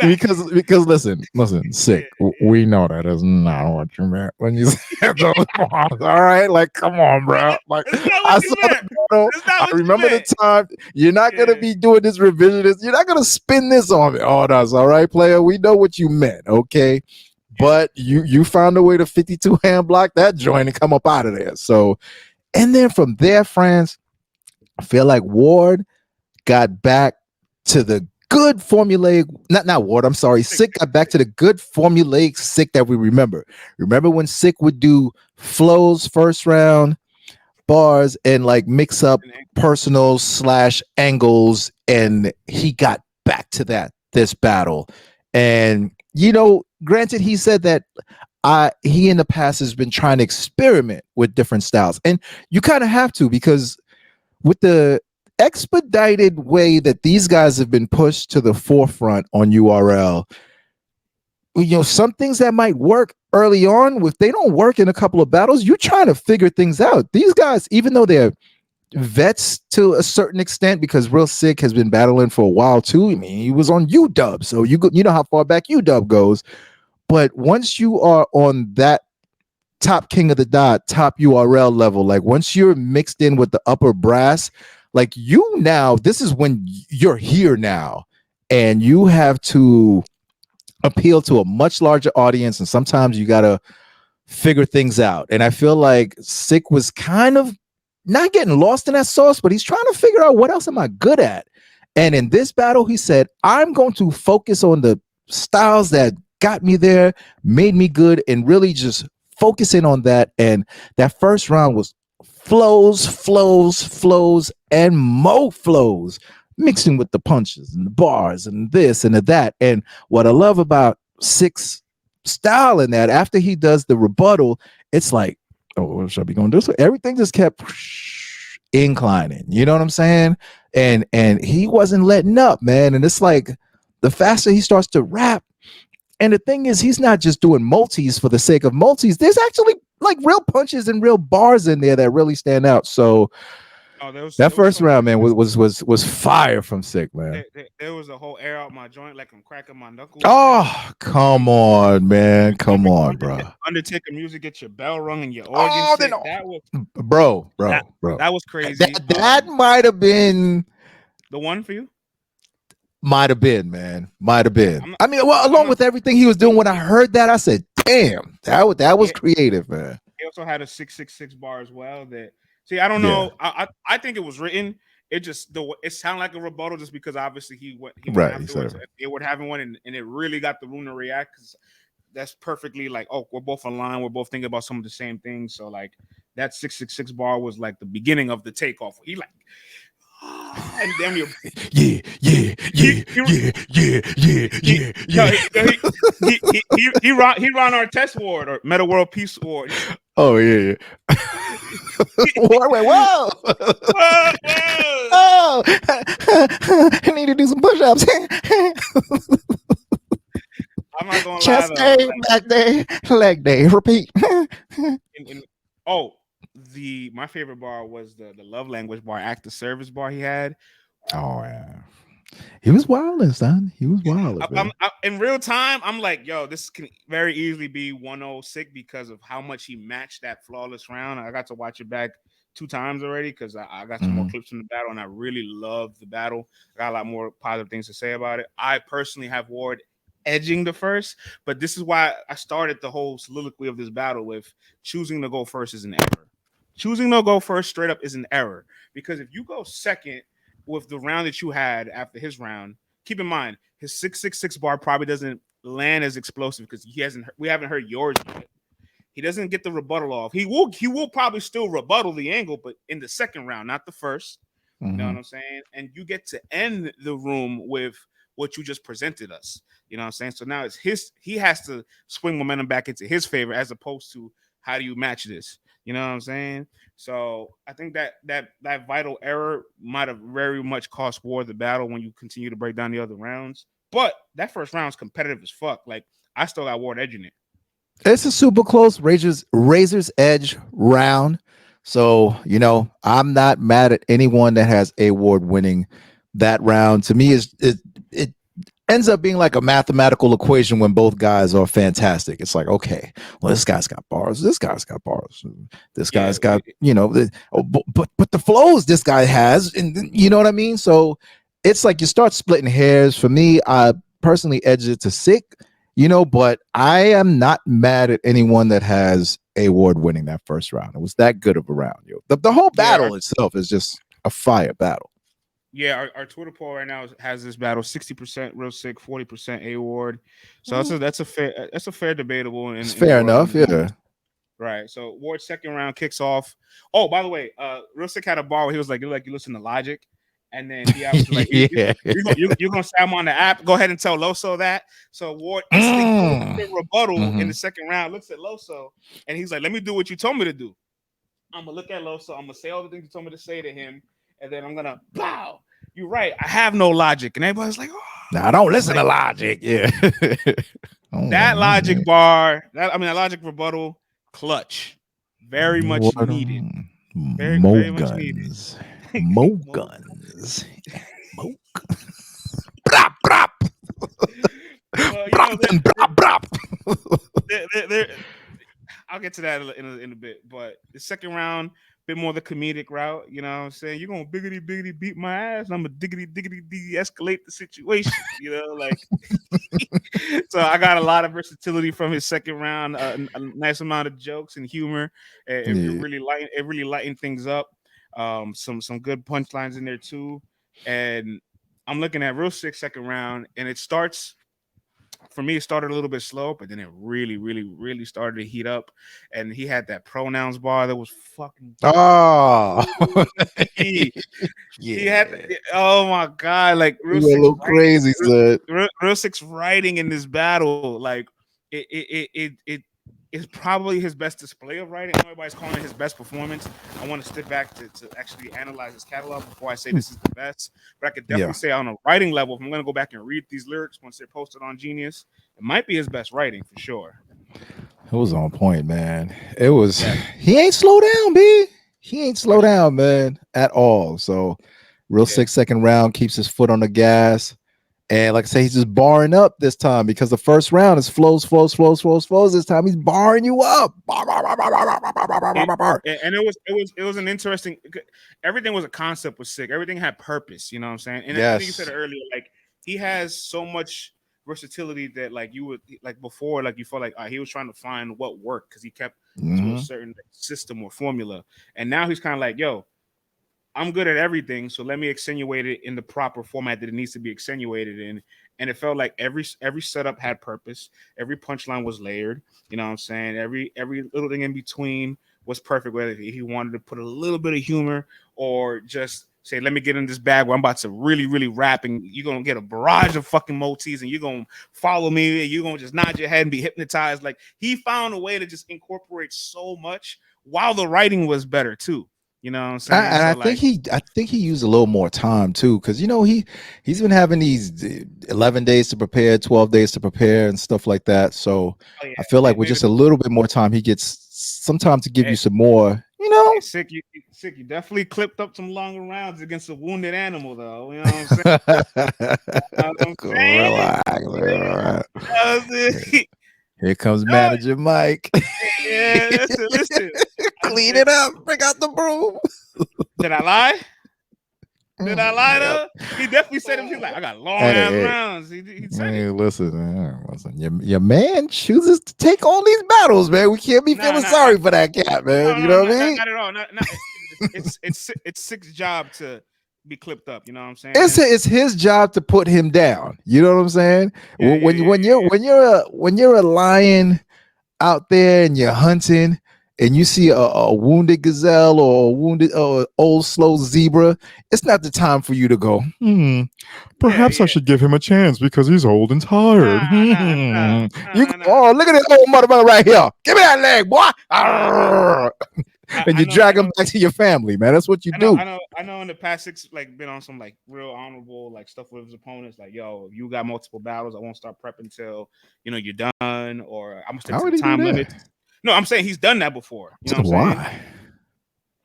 Because listen, Sikh. We know that is not what you meant when you said those bars. All right, like come on, bro. Like I saw the battle. I remember the time. You're not gonna be doing this revisionist. You're not gonna spin this on me. Oh, that's all right, player. We know what you meant, okay? But you found a way to 52 hand block that joint and come up out of there. So, and then from there, friends, I feel like Ward got back to the good formulaic, not Ward, I'm sorry. Sikh got back to the good formulaic Sikh that we remember. Remember when Sikh would do flows first round, bars, and like mix up personal / angles, and he got back to that this battle. And you know, granted, he said that he in the past has been trying to experiment with different styles, and you kind of have to, because with the expedited way that these guys have been pushed to the forefront on URL, you know, some things that might work early on, if they don't work in a couple of battles, you're trying to figure things out. These guys, even though they're vets to a certain extent, because Real Sikh has been battling for a while too. I mean, he was on UW, so you know how far back UW goes. But once you are on that top King of the Dot, top URL level, like once you're mixed in with the upper brass, like you now, this is when you're here now, and you have to appeal to a much larger audience, and sometimes you gotta figure things out. And I feel like Sikh was kind of not getting lost in that sauce, but he's trying to figure out what else am I good at. And in this battle, he said, I'm going to focus on the styles that got me there, made me good, and really just focusing on that. And that first round was flows, and mo flows, mixing with the punches and the bars and this and that. And what I love about Sikh's style in that, after he does the rebuttal, it's like, oh, what should I be going to do? So everything just kept inclining. You know what I'm saying? And he wasn't letting up, man. And it's like the faster he starts to rap, and the thing is, he's not just doing multis for the sake of multis. There's actually like real punches and real bars in there that really stand out. So that first round, man, was fire from Sikh, man. There was a whole air out my joint, like I'm cracking my knuckles. Oh, come on, man. Come on, bro. Undertaker music, get your bell rung and your organ set. That was bro. That was crazy. That might have been the one for you. Might have been, man. Might have been. I mean, well, along with everything he was doing, when I heard that, I said, "Damn, that was creative, man." He also had a 666 bar as well. That see, I don't know. I think it was written. It just it sounded like a rebuttal just because obviously he went afterwards. A.Ward having one, and it really got the room to react, because that's perfectly like, oh, we're both aligned. We're both thinking about some of the same things. So like that 666 bar was like the beginning of the takeoff. He like. And damn you, he ran our test award or Meta World Peace Award. Oh yeah. Whoa. Oh, I need to do some push-ups. I'm not gonna chest lie. Day, back day, leg day. Repeat. My favorite bar was the love language bar, act of service bar he had. Oh yeah, he was wilding, son. He was wild. In real time, I'm like, yo, this can very easily be 1-0 Sikh because of how much he matched that flawless round. I got to watch it back 2 times already because I got some more clips from the battle, and I really loved the battle. I got a lot more positive things to say about it. I personally have Ward edging the first, but this is why I started the whole soliloquy of this battle with choosing to go first is an error. Choosing to go first straight up is an error, because if you go second with the round that you had after his round, keep in mind his 666 bar probably doesn't land as explosive because we haven't heard yours yet. He doesn't get the rebuttal off. He will probably still rebuttal the angle, but in the second round, not the first. You know what I'm saying? And you get to end the room with what you just presented us. You know what I'm saying? So now it's he has to swing momentum back into his favor as opposed to how do you match this? You know what I'm saying? So I think that vital error might have very much cost Ward the battle when you continue to break down the other rounds. But that first round's competitive as fuck. Like I still got Ward edging it. It's a super close razor's edge round. So, I'm not mad at anyone that has A.Ward winning that round. To me, it ends up being like a mathematical equation when both guys are fantastic. It's like, okay, well, this guy's got bars, this guy's got bars, this guy's got, but the flows this guy has, and you know what I mean? So it's like you start splitting hairs. For me, I personally edge it to Sikh, but I am not mad at anyone that has A.Ward winning that first round. It was that good of a round. The whole battle itself is just a fire battle. Yeah, our Twitter poll right now has this battle 60% Real Sikh, 40% A.Ward. So that's a fair debatable. It's fair enough, yeah. Right. So Ward's second round kicks off. Oh, by the way, Real Sikh had a bar where he was like, you listen to Logic. And then he was like, you're going to say I'm on the app. Go ahead and tell Loso that. So Ward instantly rebuttal in the second round, looks at Loso, and he's like, let me do what you told me to do. I'm going to look at Loso. I'm going to say all the things you told me to say to him. And then I'm going to, wow, you're right. I have no logic. And everybody's like, I don't listen to Logic. Yeah. That Logic bar, that Logic rebuttal, clutch. Very much needed. Very much needed. Mo guns. Brap, brap. I'll get to that in a bit, but the second round, bit more the comedic route. You know what I'm saying? You're gonna biggity beat my ass, and I'm gonna diggity de-escalate the situation. So I got a lot of versatility from his second round, a nice amount of jokes and humor. It really lightened things up. Some good punchlines in there too, and I'm looking at Real Sikh second round, and it started a little bit slow, but then it really started to heat up, and he had that pronouns bar that was fucking he had oh my god, like Real Sikh's a little crazy, Real Sikh's writing in this battle, like it's probably his best display of writing. Everybody's calling it his best performance. I want to step back to actually analyze his catalog before I say this is the best. But I could definitely say on a writing level, if I'm going to go back and read these lyrics once they're posted on Genius, it might be his best writing for sure. It was on point, man. It was. He ain't slow down, B. He ain't slow down, man, at all. So Real Sikh second round keeps his foot on the gas. And like I say, he's just barring up this time because the first round is flows. This time he's barring you up. And it was an interesting. Everything was a concept with Sikh. Everything had purpose. You know what I'm saying? And I think you said earlier, like he has so much versatility that like you would like before, like you felt like he was trying to find what worked because he kept to a certain system or formula, and now he's kind of like, yo, I'm good at everything, so let me accentuate it in the proper format that it needs to be accentuated in. And it felt like every setup had purpose. Every punchline was layered. You know what I'm saying? Every little thing in between was perfect. Whether he wanted to put a little bit of humor or just say, let me get in this bag where I'm about to really rap, and you're going to get a barrage of fucking motifs, and you're going to follow me, and you're going to just nod your head and be hypnotized. Like, he found a way to just incorporate so much while the writing was better, too. You know what I'm saying? And I think he used a little more time too, because he's been having these 11 days to prepare, 12 days to prepare, and stuff like that. So I feel like with just a little bit more time, he gets some time to give you some more. You know, Sikh, you definitely clipped up some longer rounds against a wounded animal, though. You know what I'm saying? Here comes Manager Mike. Yeah, listen. Clean it up. Bring out the broom. Did I lie? Though? He definitely said it. He's like, I got long ass rounds. He said it. Listen. Your man chooses to take all these battles, man. We can't be feeling sorry for that cat, man. You know what I mean? Not at all. It's Sikh's job to be clipped up. You know what I'm saying? It's his job to put him down. You know what I'm saying? When you're a lion out there and you're hunting, and you see a wounded gazelle or a wounded old slow zebra, it's not the time for you to go, perhaps I should give him a chance because he's old and tired. You go, oh, look at this old motherfucker right here. Give me that leg, boy. And you drag him back to your family, man. That's what you do. I know. In the past, Sikh's like been on some like real honorable like stuff with his opponents. Like, yo, you got multiple battles. I won't start prepping until you're done, or I'm gonna stick to the time limits. No, I'm saying he's done that before. You know what I'm saying?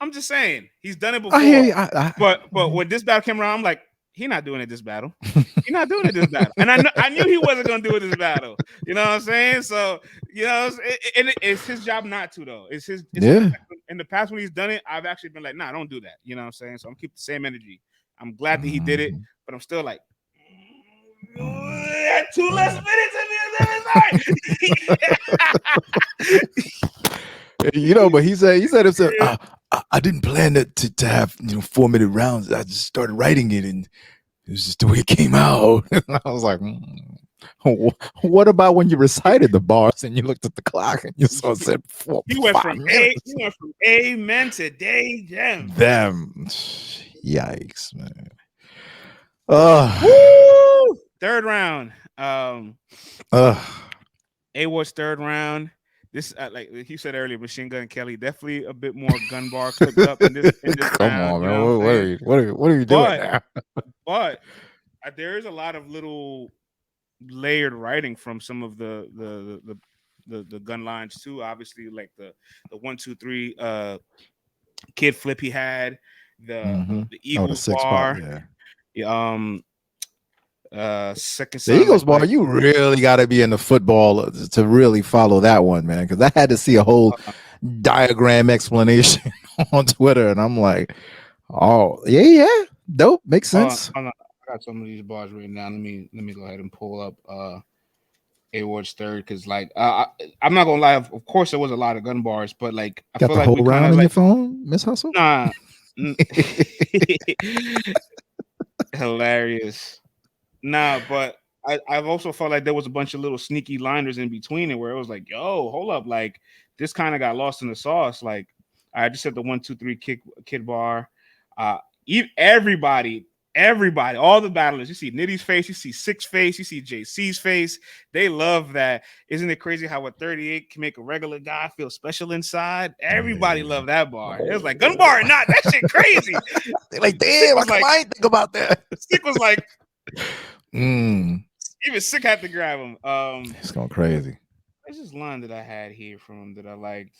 I'm just saying he's done it before. I hear you. But when this battle came around, I'm like, he's not doing it this battle. He's not doing it this battle. And I knew he wasn't going to do it this battle. You know what I'm saying? So, it's his job not to, though. It's his. In the past, when he's done it, I've actually been like, nah, don't do that. You know what I'm saying? So I'm keeping the same energy. I'm glad that he did it, but I'm still like, 2 less minutes in the but he said himself, I didn't plan to have 4-minute rounds. I just started writing it, and it was just the way it came out. I was like, what about when you recited the bars and you looked at the clock and you saw it said 4? He went from amen to day jam. Them, yikes, man. Woo! Third round. A.Ward's third round. This, like you said earlier, Machine Gun Kelly, definitely a bit more gun bar cooked up in this Come round. On, man. What are you doing now? But there is a lot of little layered writing from some of the gun lines too. Obviously, like the 1, 2, 3 kid flip he had, the Eagles bar. Second the Eagles bar, you really got to be in the football to really follow that one, man, because I had to see a whole diagram explanation on Twitter, and I'm like, oh yeah, dope, makes sense. I got some of these bars written down. Let me go ahead and pull up A.Ward's third, because like I'm not gonna lie, of course there was a lot of gun bars, but like I got feel the like whole round on your phone, Miss Hustle. Nah. Hilarious. Nah, but I've also felt like there was a bunch of little sneaky liners in between it where it was like, yo, hold up, like this kind of got lost in the sauce. Like I just said the 1, 2, 3 kid bar. Everybody, all the battlers, you see Nitty's face, you see Sikh's face, you see JC's face. They love that. Isn't it crazy how a 38 can make a regular guy feel special inside? Everybody loved that bar. It was like, gun bar or not, that shit crazy. They're like, damn, I might think about that. Sikh was like, even Sikh had to grab him. It's going crazy. There's this line that I had here from him that I liked.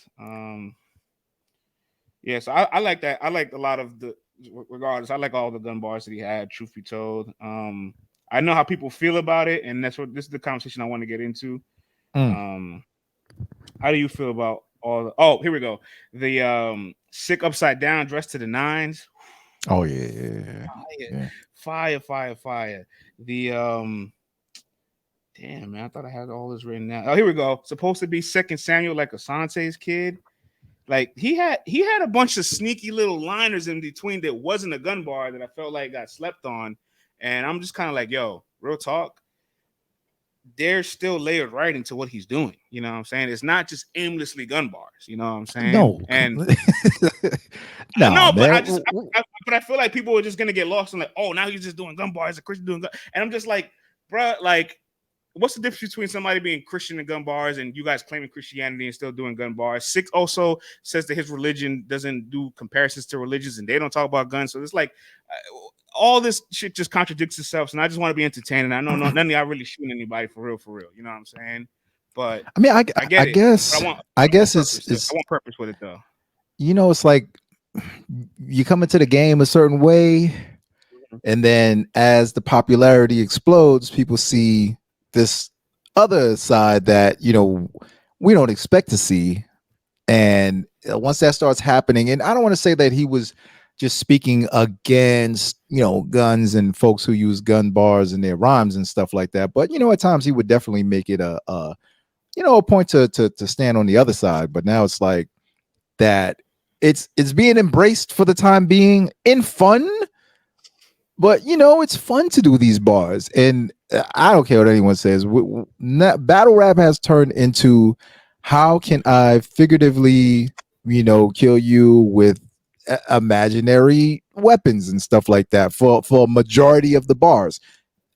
So I like that. I liked a lot of the, regardless, I like all the gun bars that he had, truth be told. I know how people feel about it, and this is the conversation I want to get into. How do you feel about here we go. The Sikh upside down, dressed to the nines. Oh yeah. Fire. The damn, man, I thought I had all this written down. Oh, here we go. Supposed to be second Samuel, like Asante's kid. Like he had a bunch of sneaky little liners in between that wasn't a gun bar that I felt like got slept on. And I'm just kind of like, yo, real talk. There's still layered writing to what he's doing. You know what I'm saying? It's not just aimlessly gun bars. You know what I'm saying? No. And no, but I feel like people are just gonna get lost in like, oh, now he's just doing gun bars, a Christian doing gun. And I'm just like, bruh, like, what's the difference between somebody being Christian and gun bars and you guys claiming Christianity and still doing gun bars? Sikh also says that his religion doesn't do comparisons to religions and they don't talk about guns. So it's like all this shit just contradicts itself. And I just want to be entertaining. I know none of y'all really shooting anybody for real. You know what I'm saying? But I mean, I guess it's I want purpose with it though. You know, it's like you come into the game a certain way, and then as the popularity explodes, people see this other side that, you know, we don't expect to see. And once that starts happening, and I don't want to say that he was just speaking against, you know, guns and folks who use gun bars in their rhymes and stuff like that, but, you know, at times he would definitely make it a point to stand on the other side. But now it's like that it's being embraced for the time being in fun. But, you know, it's fun to do these bars. And I don't care what anyone says. Battle rap has turned into how can I figuratively, kill you with imaginary weapons and stuff like that for a majority of the bars?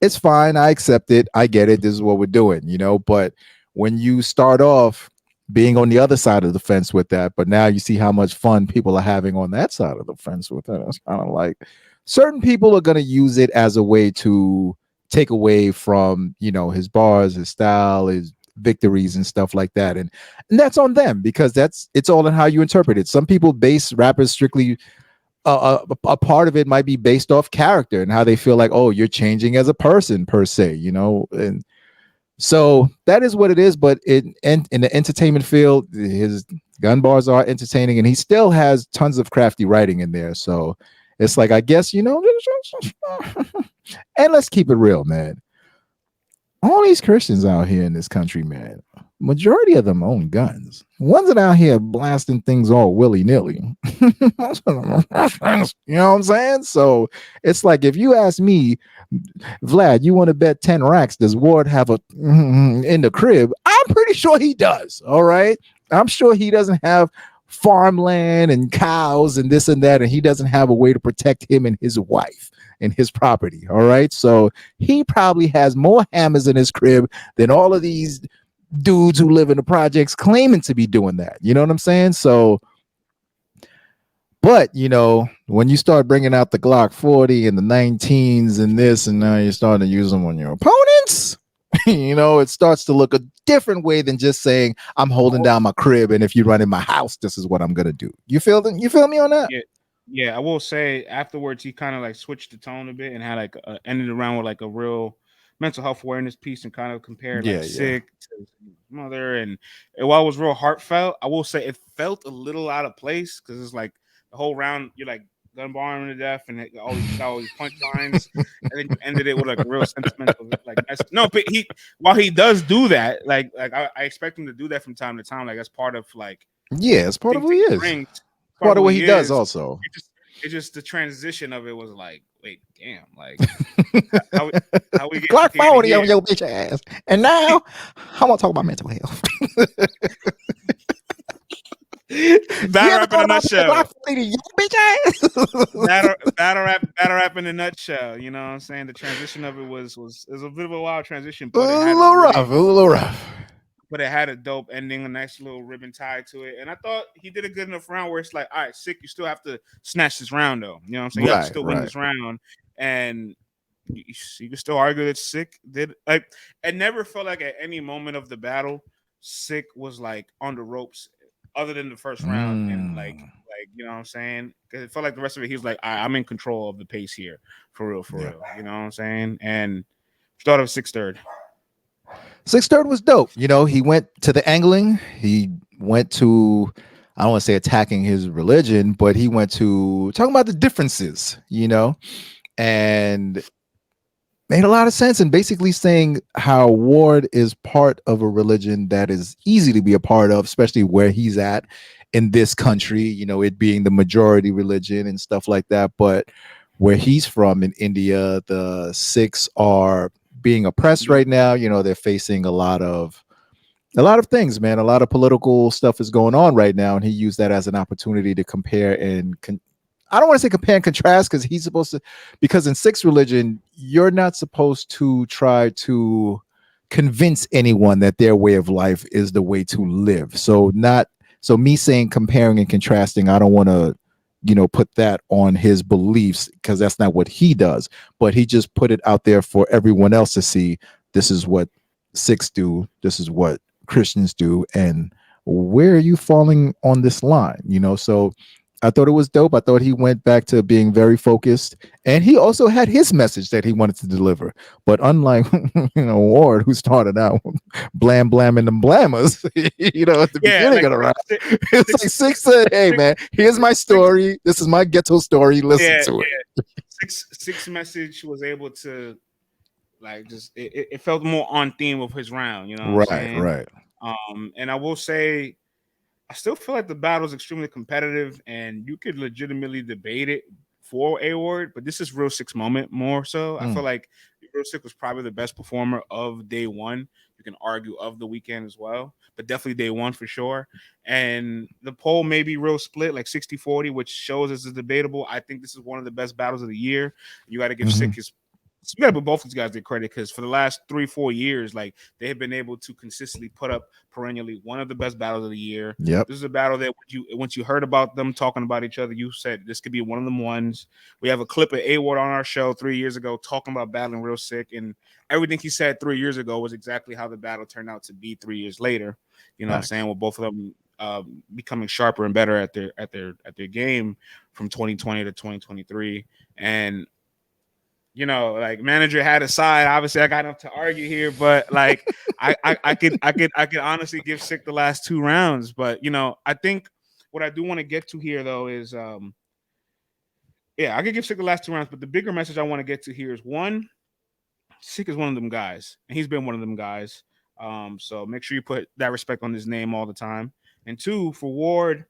It's fine. I accept it. I get it. This is what we're doing. But when you start off being on the other side of the fence with that, but now you see how much fun people are having on that side of the fence with it. It's kind of like certain people are going to use it as a way to take away from, his bars, his style, his victories and stuff like that. And that's on them because it's all in how you interpret it. Some people base rappers strictly a part of it might be based off character and how they feel like, oh, you're changing as a person per se. And so that is what it is. But in the entertainment field, his gun bars are entertaining, and he still has tons of crafty writing in there. So it's like, I guess, and let's keep it real, man. All these Christians out here in this country, man, majority of them own guns. Ones that out here blasting things all willy-nilly. You know what I'm saying? So it's like, if you ask me, Vlad, you want to bet 10 racks, does Ward have a in the crib? I'm pretty sure he does. All right. I'm sure he doesn't have farmland and cows and this and that, and he doesn't have a way to protect him and his wife and his property. All right. So he probably has more hammers in his crib than all of these dudes who live in the projects claiming to be doing that. You know what I'm saying? So, but when you start bringing out the Glock 40 and the 19s and this, and now you're starting to use them on your opponents, it starts to look a different way than just saying, I'm holding down my crib, and if you run in my house, this is what I'm gonna do. You feel me on that? Yeah, I will say afterwards he kind of like switched the tone a bit and had like ended around with like a real mental health awareness piece and kind of compared like Sikh to his mother, and while it was real heartfelt, I will say it felt a little out of place because it's like the whole round you're like gun barring to death and it always got all these punchlines, and then you ended it with like a real sentimental like no, but while he does do that, like I expect him to do that from time to time, like that's part of like it's part of who he is. Brings, part of what he does also. It's just the transition of it was like, wait, damn, like how we get Glock 40 on your bitch ass, and now I want to talk about mental health. Battle rap in a nutshell. Battle rap in a nutshell. You know what I'm saying? The transition of it was a bit of a wild transition, but it had a little rough. But it had a dope ending, a nice little ribbon tied to it. And I thought he did a good enough round where it's like, all right, Sikh, you still have to snatch this round, though. You know what I'm saying? You have to still win this round. And you can still argue that Sikh did. Like, it never felt like at any moment of the battle, Sikh was like on the ropes other than the first round. And like, you know what I'm saying? Because it felt like the rest of it, he was like, I'm in control of the pace here. For real. You know what I'm saying? And start of 6/3. 6/3 was dope. He went to the angling. He went to, I don't want to say attacking his religion, but he went to talking about the differences, and made a lot of sense, and basically saying how Ward is part of a religion that is easy to be a part of, especially where he's at in this country, it being the majority religion and stuff like that. But where he's from in India, the Sikhs are being oppressed right now. They're facing a lot of things, man. A lot of political stuff is going on right now, and he used that as an opportunity to compare and I don't want to say compare and contrast, because he's supposed to, because in Sikh religion, you're not supposed to try to convince anyone that their way of life is the way to live. So me saying comparing and contrasting, I don't want to put that on his beliefs, because that's not what he does. But he just put it out there for everyone else to see. This is what Sikhs do. This is what Christians do. And where are you falling on this line? So I thought it was dope. I thought he went back to being very focused, and he also had his message that he wanted to deliver. But unlike Ward, who started out blam and them blammers, at the beginning of the round, it's like Sikh said, "Hey man, here's my story. This is my ghetto story. Listen to it." Sikh's message was able to like just it felt more on theme with his round. You know what I'm saying? Right. And I will say, I still feel like the battle is extremely competitive, and you could legitimately debate it for A-Ward, but this is real Sikh's moment more so. I feel like Real Sikh was probably the best performer of day one. You can argue of the weekend as well, but definitely day one for sure. And the poll may be real split, like 60-40, which shows this is debatable. I think this is one of the best battles of the year. You got to give Sikh his. You got to give both these guys their credit because for the last 3-4 years, like they have been able to consistently put up perennially one of the best battles of the year. Yep. This is a battle that once you heard about them talking about each other, you said this could be one of them ones. We have a clip of A.Ward on our show 3 years ago talking about battling Real Sikh, and everything he said 3 years ago was exactly how the battle turned out to be 3 years later. You know what I'm saying? With both of them becoming sharper and better at their game from 2020 to 2023. And you know, like manager had a side. Obviously, I got enough to argue here, but like I could honestly give Sikh the last 2 rounds. But you know, I think what I do want to get to here though is I could give Sikh the last 2 rounds, but the bigger message I want to get to here is one, Sikh is one of them guys, and he's been one of them guys. So make sure you put that respect on his name all the time. And 2, for Ward,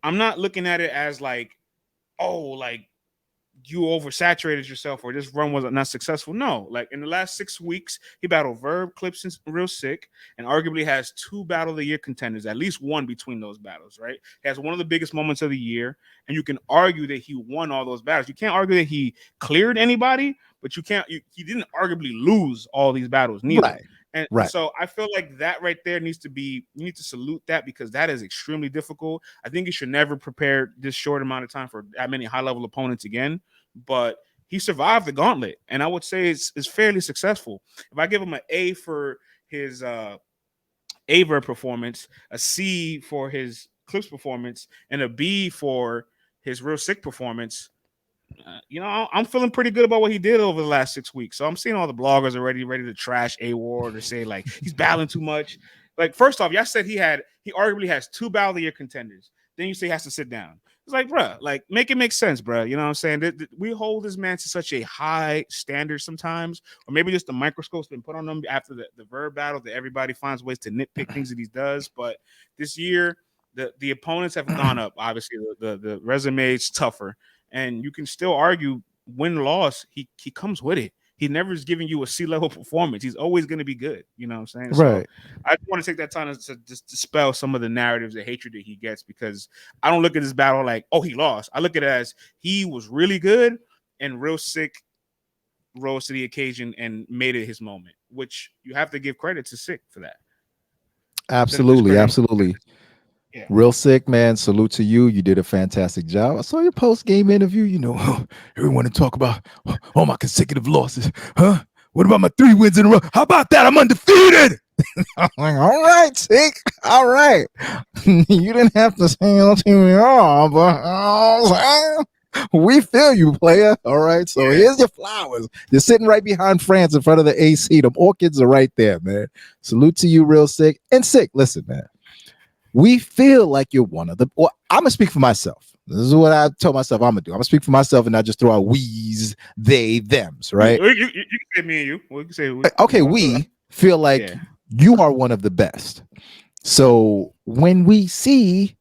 I'm not looking at it as like, oh, like you oversaturated yourself or this run was not successful. No, like in the last 6 weeks, he battled Verb, Clips, and Real Sikh, and arguably has 2 battle of the year contenders, at least one between those battles, right? He has one of the biggest moments of the year, and you can argue that he won all those battles. You can't argue that he cleared anybody, but he didn't arguably lose all these battles neither. Right. And so I feel like that right there you need to salute that because that is extremely difficult. I think you should never prepare this short amount of time for that many high-level opponents again. But he survived the gauntlet, and I would say it's fairly successful. If I give him an A for his A-Verb performance, a C for his Clips performance, and a B for his Real Sikh performance, you know, I'm feeling pretty good about what he did over the last 6 weeks. So I'm seeing all the bloggers already ready to trash A.Ward or say like he's battling too much. Like, first off, y'all said he arguably has 2 battle of the year contenders. Then you say he has to sit down. It's like, bruh, like make it make sense, bruh. You know what I'm saying? We hold this man to such a high standard sometimes, or maybe just the microscope's been put on him after the Verb battle that everybody finds ways to nitpick things that he does. But this year, the opponents have gone up. Obviously, the resume is tougher. And you can still argue win-loss, he comes with it. He never is giving you a C-level performance. He's always going to be good. You know what I'm saying? Right. So I want to take that time to just dispel some of the narratives of hatred that he gets because I don't look at this battle like, oh, he lost. I look at it as he was really good and Real Sikh rose to the occasion and made it his moment, which you have to give credit to Sikh for that. Absolutely. Yeah. Real Sikh, man. Salute to you. You did a fantastic job. I saw your post-game interview. You know, everyone to talk about all my consecutive losses. Huh? What about my 3 wins in a row? How about that? I'm undefeated. I'm like, all right, Sikh. All right. You didn't have to say LTBR, but we feel you, player. All right. So here's your flowers. You're sitting right behind France in front of the AC. The orchids are right there, man. Salute to you, Real Sikh. And Sikh, listen, man. We feel like you're one of the. Well, I'm gonna speak for myself. This is what I told myself I'm gonna do. I'm gonna speak for myself and not just throw out we's, they, them's. Right? You can say me and you. We can say we. Okay, we feel like you are one of the best. So when we see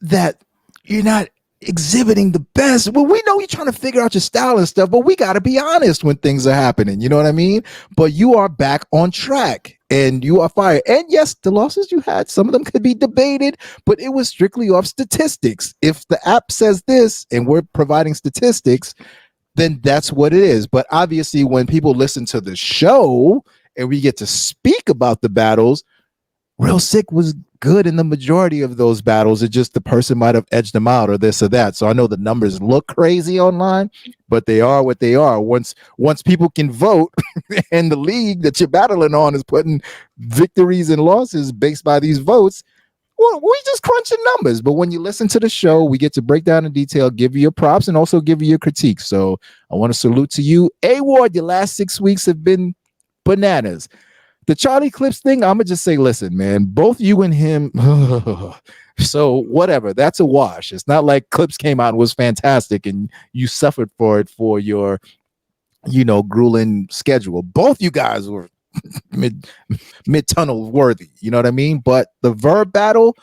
that you're not exhibiting the best, well, we know you're trying to figure out your style and stuff, but we got to be honest when things are happening. You know what I mean? But you are back on track. And you are fired. And yes, the losses you had, some of them could be debated, but it was strictly off statistics. If the app says this and we're providing statistics, then that's what it is. But obviously, when people listen to the show and we get to speak about the battles, Real Sikh was good in the majority of those battles. It just the person might have edged them out or this or that. So I know the numbers look crazy online, but they are what they are. Once people can vote and the league that you're battling on is putting victories and losses based by these votes, well, we just crunching numbers. But when you listen to the show, we get to break down in detail, give you your props, and also give you your critique. So I want to salute to you. A.Ward, your last 6 weeks have been bananas. The Charlie Clips thing, I'm gonna just say, listen, man, both you and him. So whatever, that's a wash. It's not like Clips came out and was fantastic and you suffered for it for your, grueling schedule. Both you guys were mid-tunnel worthy. You know what I mean? But the Verb battle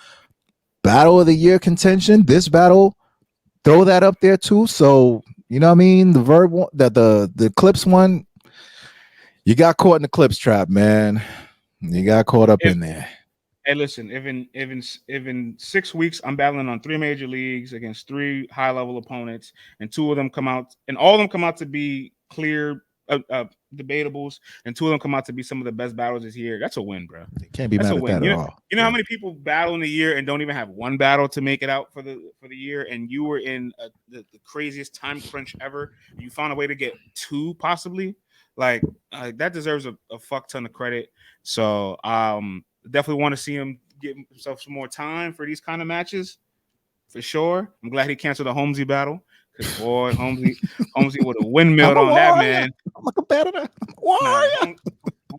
of the year contention, this battle, throw that up there too. So You know what I mean? The verb one, the clips one, you got caught in the clips trap, man. You got caught up If in there. Hey, listen, if in 6 weeks I'm battling on three major leagues against three high level opponents, and two of them come out, and all of them come out to be clear debatables, and two of them come out to be some of the best battles this year, that's a win, bro. Can't be That's a mad at win. that at all. You know how many people battle in the year and don't even have one battle to make it out for the year, and you were in the craziest time crunch ever. And you found a way to get two possibly, like that deserves a fuck ton of credit. So definitely want to see him get himself some more time for these kind of matches for sure. I'm glad he canceled the Holmesy battle because boy, Holmesy would have I'm windmilled a on that warrior. man. I'm a competitor. I'm a Nah, warrior.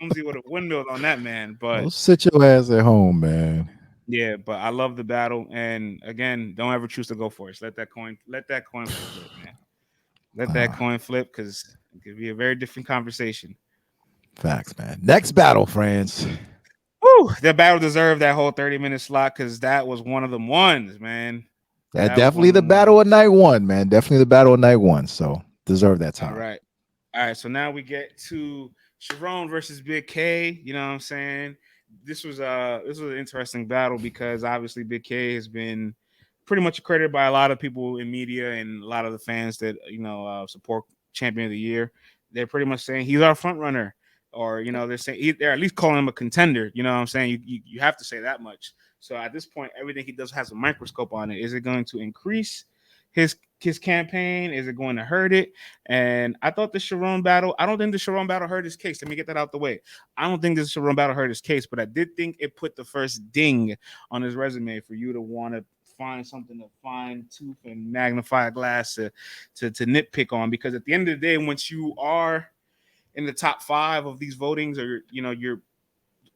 Holmesy would have windmilled on that man. Oh, But sit your ass at home, man. yeah, but I love the battle. And again, don't ever choose to go for it. Just let that coin flip, man. Let that Uh, coin flip because it could be a very different conversation. Facts, man. Next battle, friends. Woo! That battle deserved that whole 30-minute slot because that was one of them ones, man. That was one Definitely of the them battle of ones. night one, man. Definitely the battle of night one. So deserve that All time. right. All right. So now we get to Charron versus Big K. You know what I'm saying? This was an interesting battle because obviously Big K has been pretty much accredited by a lot of people in media and a lot of the fans that support Champion of the Year. They're pretty much saying he's our front runner, or they're saying they're at least calling him a contender. You know what I'm saying? You have to say that much. So at this point, everything he does has a microscope on it. Is it going to increase his campaign? Is it going to hurt it? And I thought the Charron battle, I don't think the Charron battle hurt his case. Let me get that out the way. I don't think the Charron battle hurt his case, but I did think it put the first ding on his resume for you to want to find something to fine tooth and magnify glass to nitpick on. Because at the end of the day, once you are in the top five of these votings, or you're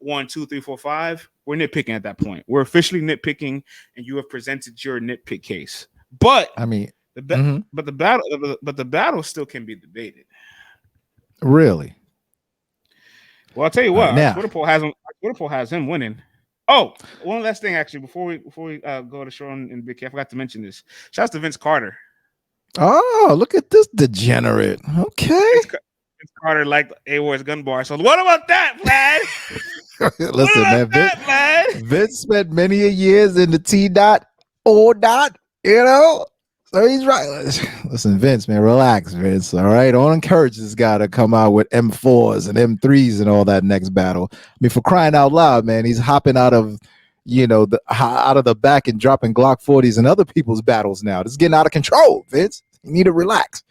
1, 2, 3, 4, 5, we're nitpicking at that point. We're officially nitpicking, and you have presented your nitpick case. But I mean, the mhm. battle still can be debated. Really. Well, I'll tell you All what, right, our now. Twitter poll has him. Our Twitter poll has him winning. Oh, one last thing actually before we go to Sean and Big K, I forgot to mention this. Shouts to Vince Carter. Oh, look at this degenerate. Okay. Vince Carter liked A.Ward's gun bar. So what about that, Vlad? What Listen, about man. that, Vlad? Vince spent many a years in the T dot, O dot, So he's right. Listen, Vince, man, relax, Vince. All right. Don't encourage this guy to come out with M4s and M3s and all that next battle. I mean, for crying out loud, man, he's hopping out of out of the back and dropping Glock 40s and other people's battles now. This is getting out of control, Vince. You need to relax.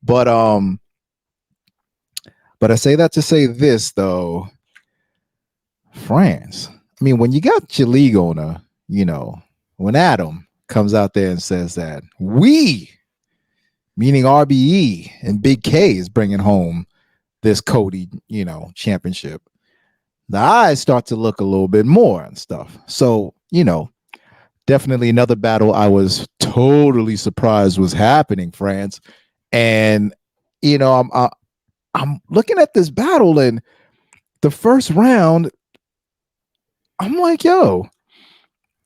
But I say that to say this though. France. I mean, when you got your league owner, when Adam comes out there and says that we, meaning RBE and Big K, is bringing home this COTY, championship, the eyes start to look a little bit more and stuff. So, definitely another battle I was totally surprised was happening, France. And, I'm looking at this battle, and the first round, I'm like, yo,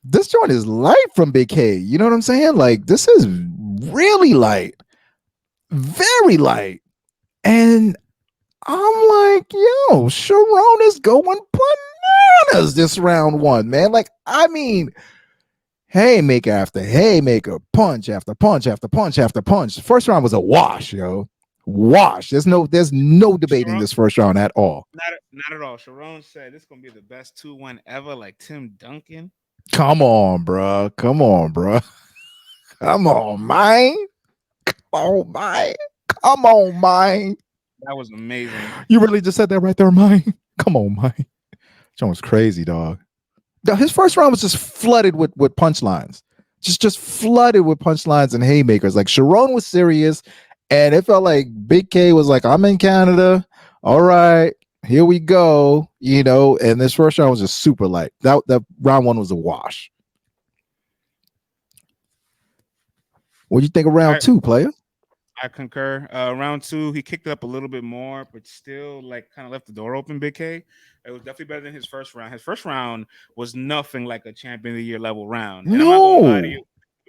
this joint is light from Big K. You know what I'm saying? Like, this is really light, very light. And I'm like, yo, Charron is going bananas this round one, man. Like, I mean, haymaker after haymaker, punch after punch after punch after punch. First round was a wash, yo. Wash. There's no debating Sharon, this first round at all. not at all. Sharon said this is gonna be the best 2-1 ever, like Tim Duncan. Come on, bro. Come on, bro. Come on, man. Come on, man. Come on, man. That was amazing. You really just said that right there, man. Come on, man. John was crazy, dog. His first round was just flooded with punchlines. Just flooded with punchlines and haymakers. Like Charron was serious, and it felt like Big K was like, I'm in Canada. All right, here we go. And this first round was just super light. That round one was a wash. What do you think of round two, player? I concur. Round two, he kicked it up a little bit more, but still like kind of left the door open. Big K. It was definitely better than his first round. His first round was nothing like a champion of the year level round. And I'm not gonna lie to No. you.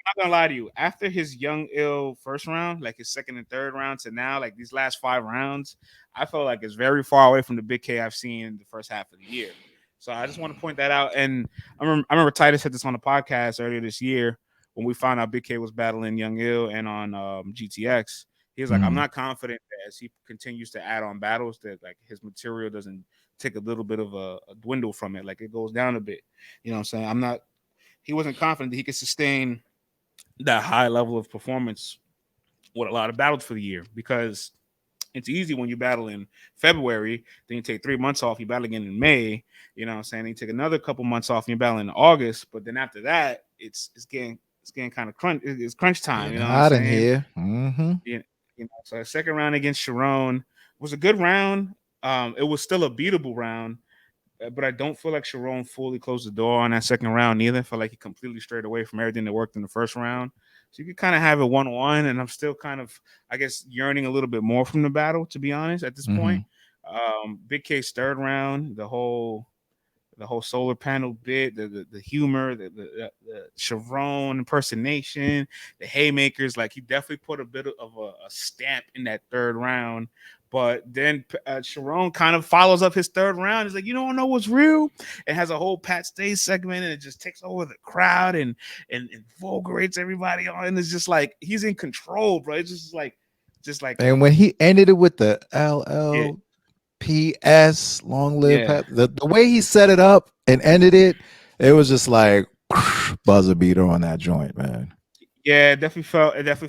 not gonna lie to you. After his young ill first round, like his second and third round to now, like these last 5 rounds, I felt like it's very far away from the Big K I've seen in the first half of the year. So I just want to point that out. And I remember Titus said this on the podcast earlier this year when we found out Big K was battling Young Ill and on GTX. He was like, I'm not confident that as he continues to add on battles that like his material doesn't take a little bit of a dwindle from it, like it goes down a bit. You know what I'm saying? I'm not. He wasn't confident that he could sustain that high level of performance with a lot of battles for the year because it's easy when you battle in February, then you take 3 months off, you battle again in May, you know what I'm saying? Then you take another couple months off and you battle in August, but then after that, it's getting kind of crunch time, Getting you know what I'm hot in saying? here. So the second round against Charron was a good round. It was still a beatable round, but I don't feel like Charron fully closed the door on that second round either. I feel like he completely strayed away from everything that worked in the first round. So you could kind of have it 1-1, and I'm still kind of, I guess, yearning a little bit more from the battle, to be honest, at this point. Big K's third round, the whole solar panel bit, the humor, the Charron impersonation, the haymakers. Like he definitely put a bit of a stamp in that third round. But then Charron kind of follows up his third round. He's like, you don't know what's real. It has a whole Pat Stay segment, and it just takes over the crowd and vulgarates everybody on. And it's just like he's in control, bro. It's just like And when he ended it with the yeah. LLPS, long live Yeah. Pat, the way he set it up and ended it, it was just like buzzer beater on that joint, man. Yeah, it definitely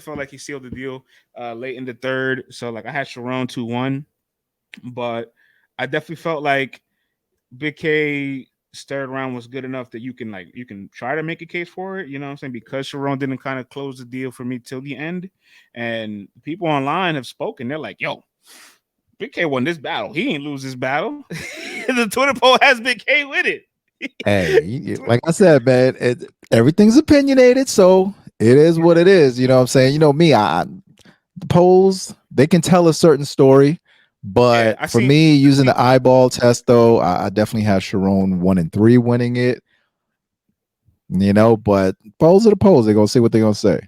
felt like he sealed the deal late in the third. So like I had Charron 2-1, but I definitely felt like Big K's third round was good enough that you can try to make a case for it, you know what I'm saying? Because Charron didn't kind of close the deal for me till the end. And people online have spoken. They're like, yo, Big K won this battle. He ain't lose this battle. The Twitter poll has Big K with it. Hey, like I said, man, everything's opinionated, so it is what it is. You know what I'm saying? You know me, the polls, they can tell a certain story, but for me, using the eyeball test, though, I definitely have Charron 1-3 winning it. You know, but polls are the polls. They're gonna say what they're gonna say.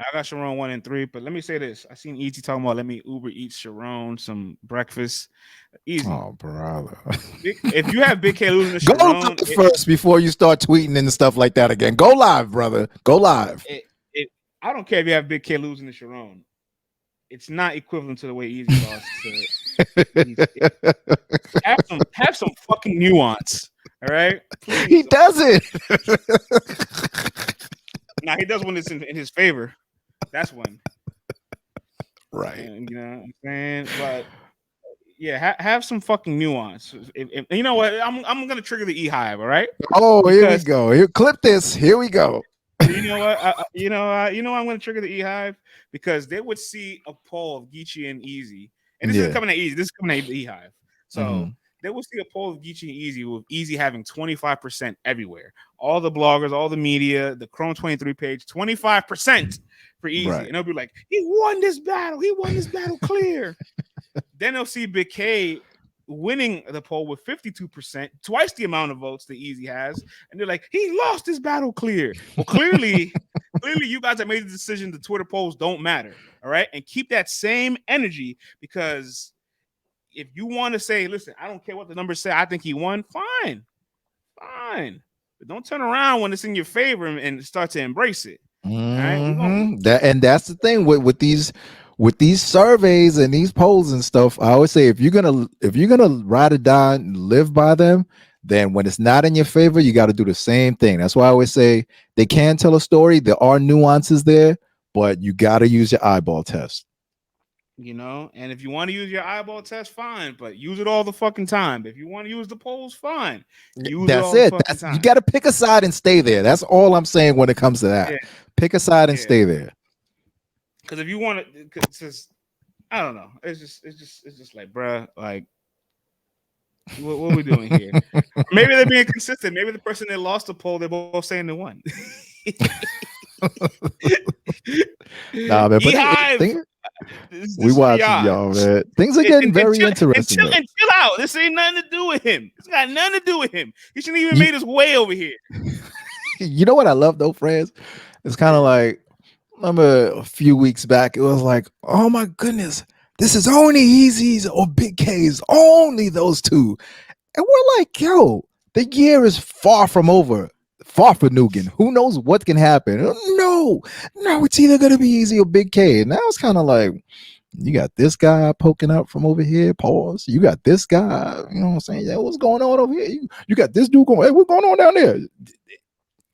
I got Charron 1-3, but let me say this: I seen ET talking about let me Uber eat Charron some breakfast. Easy. Oh, brother. If you have Big K losing to Go Charron first before you start tweeting and stuff like that again. Go live, brother. Go live. I don't care if you have Big K losing to Charron. It's not equivalent to the way Easy lost to. Have some fucking nuance. All right. Please. He doesn't. Nah, he does win this in his favor. That's one. Right. And, you know what I'm saying? But yeah, have some fucking nuance. If, you know what? I'm gonna trigger the E-Hive, all right? Oh, because, here we go. Here, clip this. Here we go. You know what? You know I'm gonna trigger the E-Hive because they would see a poll of Geechi and Easy. And this isn't coming at Easy, this is coming at the E-Hive. So they will see a poll of Geechi and Easy with Easy having 25% everywhere. All the bloggers, all the media, the Chrome 23 page, 25% for Easy. Right. And they'll be like, he won this battle. He won this battle clear. Then they'll see Big K winning the poll with 52%, twice the amount of votes that Easy has. And they're like, he lost this battle clear. Well, clearly you guys have made the decision the Twitter polls don't matter. All right. And keep that same energy because if you want to say, listen, I don't care what the numbers say, I think he won, fine. But don't turn around when it's in your favor and start to embrace it. All right? That's the thing with these surveys and these polls and stuff. I always say if you're gonna ride or die and live by them, then when it's not in your favor, you got to do the same thing. That's why I always say they can tell a story. There are nuances there, but you got to use your eyeball test. You know, and if you want to use your eyeball test, fine, but use it all the fucking time. If you want to use the polls, fine. That's it. You got to pick a side and stay there. That's all I'm saying when it comes to that. Yeah. Pick a side and stay there. Because if you want to, I don't know. It's just like, bruh, like, what are we doing here? Maybe they're being consistent. Maybe the person that lost the poll, they're both saying they won. Nah, man. We watching y'all, man. Things are getting very interesting. And chill out. This ain't nothing to do with him. It's got nothing to do with him. He shouldn't even made his way over here. You know what I love though, friends? It's kind of like, remember a few weeks back, it was like, oh my goodness, this is only Easy's or Big K's, only those two. And we're like, yo, the year is far from over, far for Nugan. Who knows what can happen? No, it's either going to be Easy or Big K. And now it's kind of like, you got this guy poking up from over here, pause. You got this guy, you know what I'm saying? Yeah, what's going on over here? You got this dude going, hey, what's going on down there?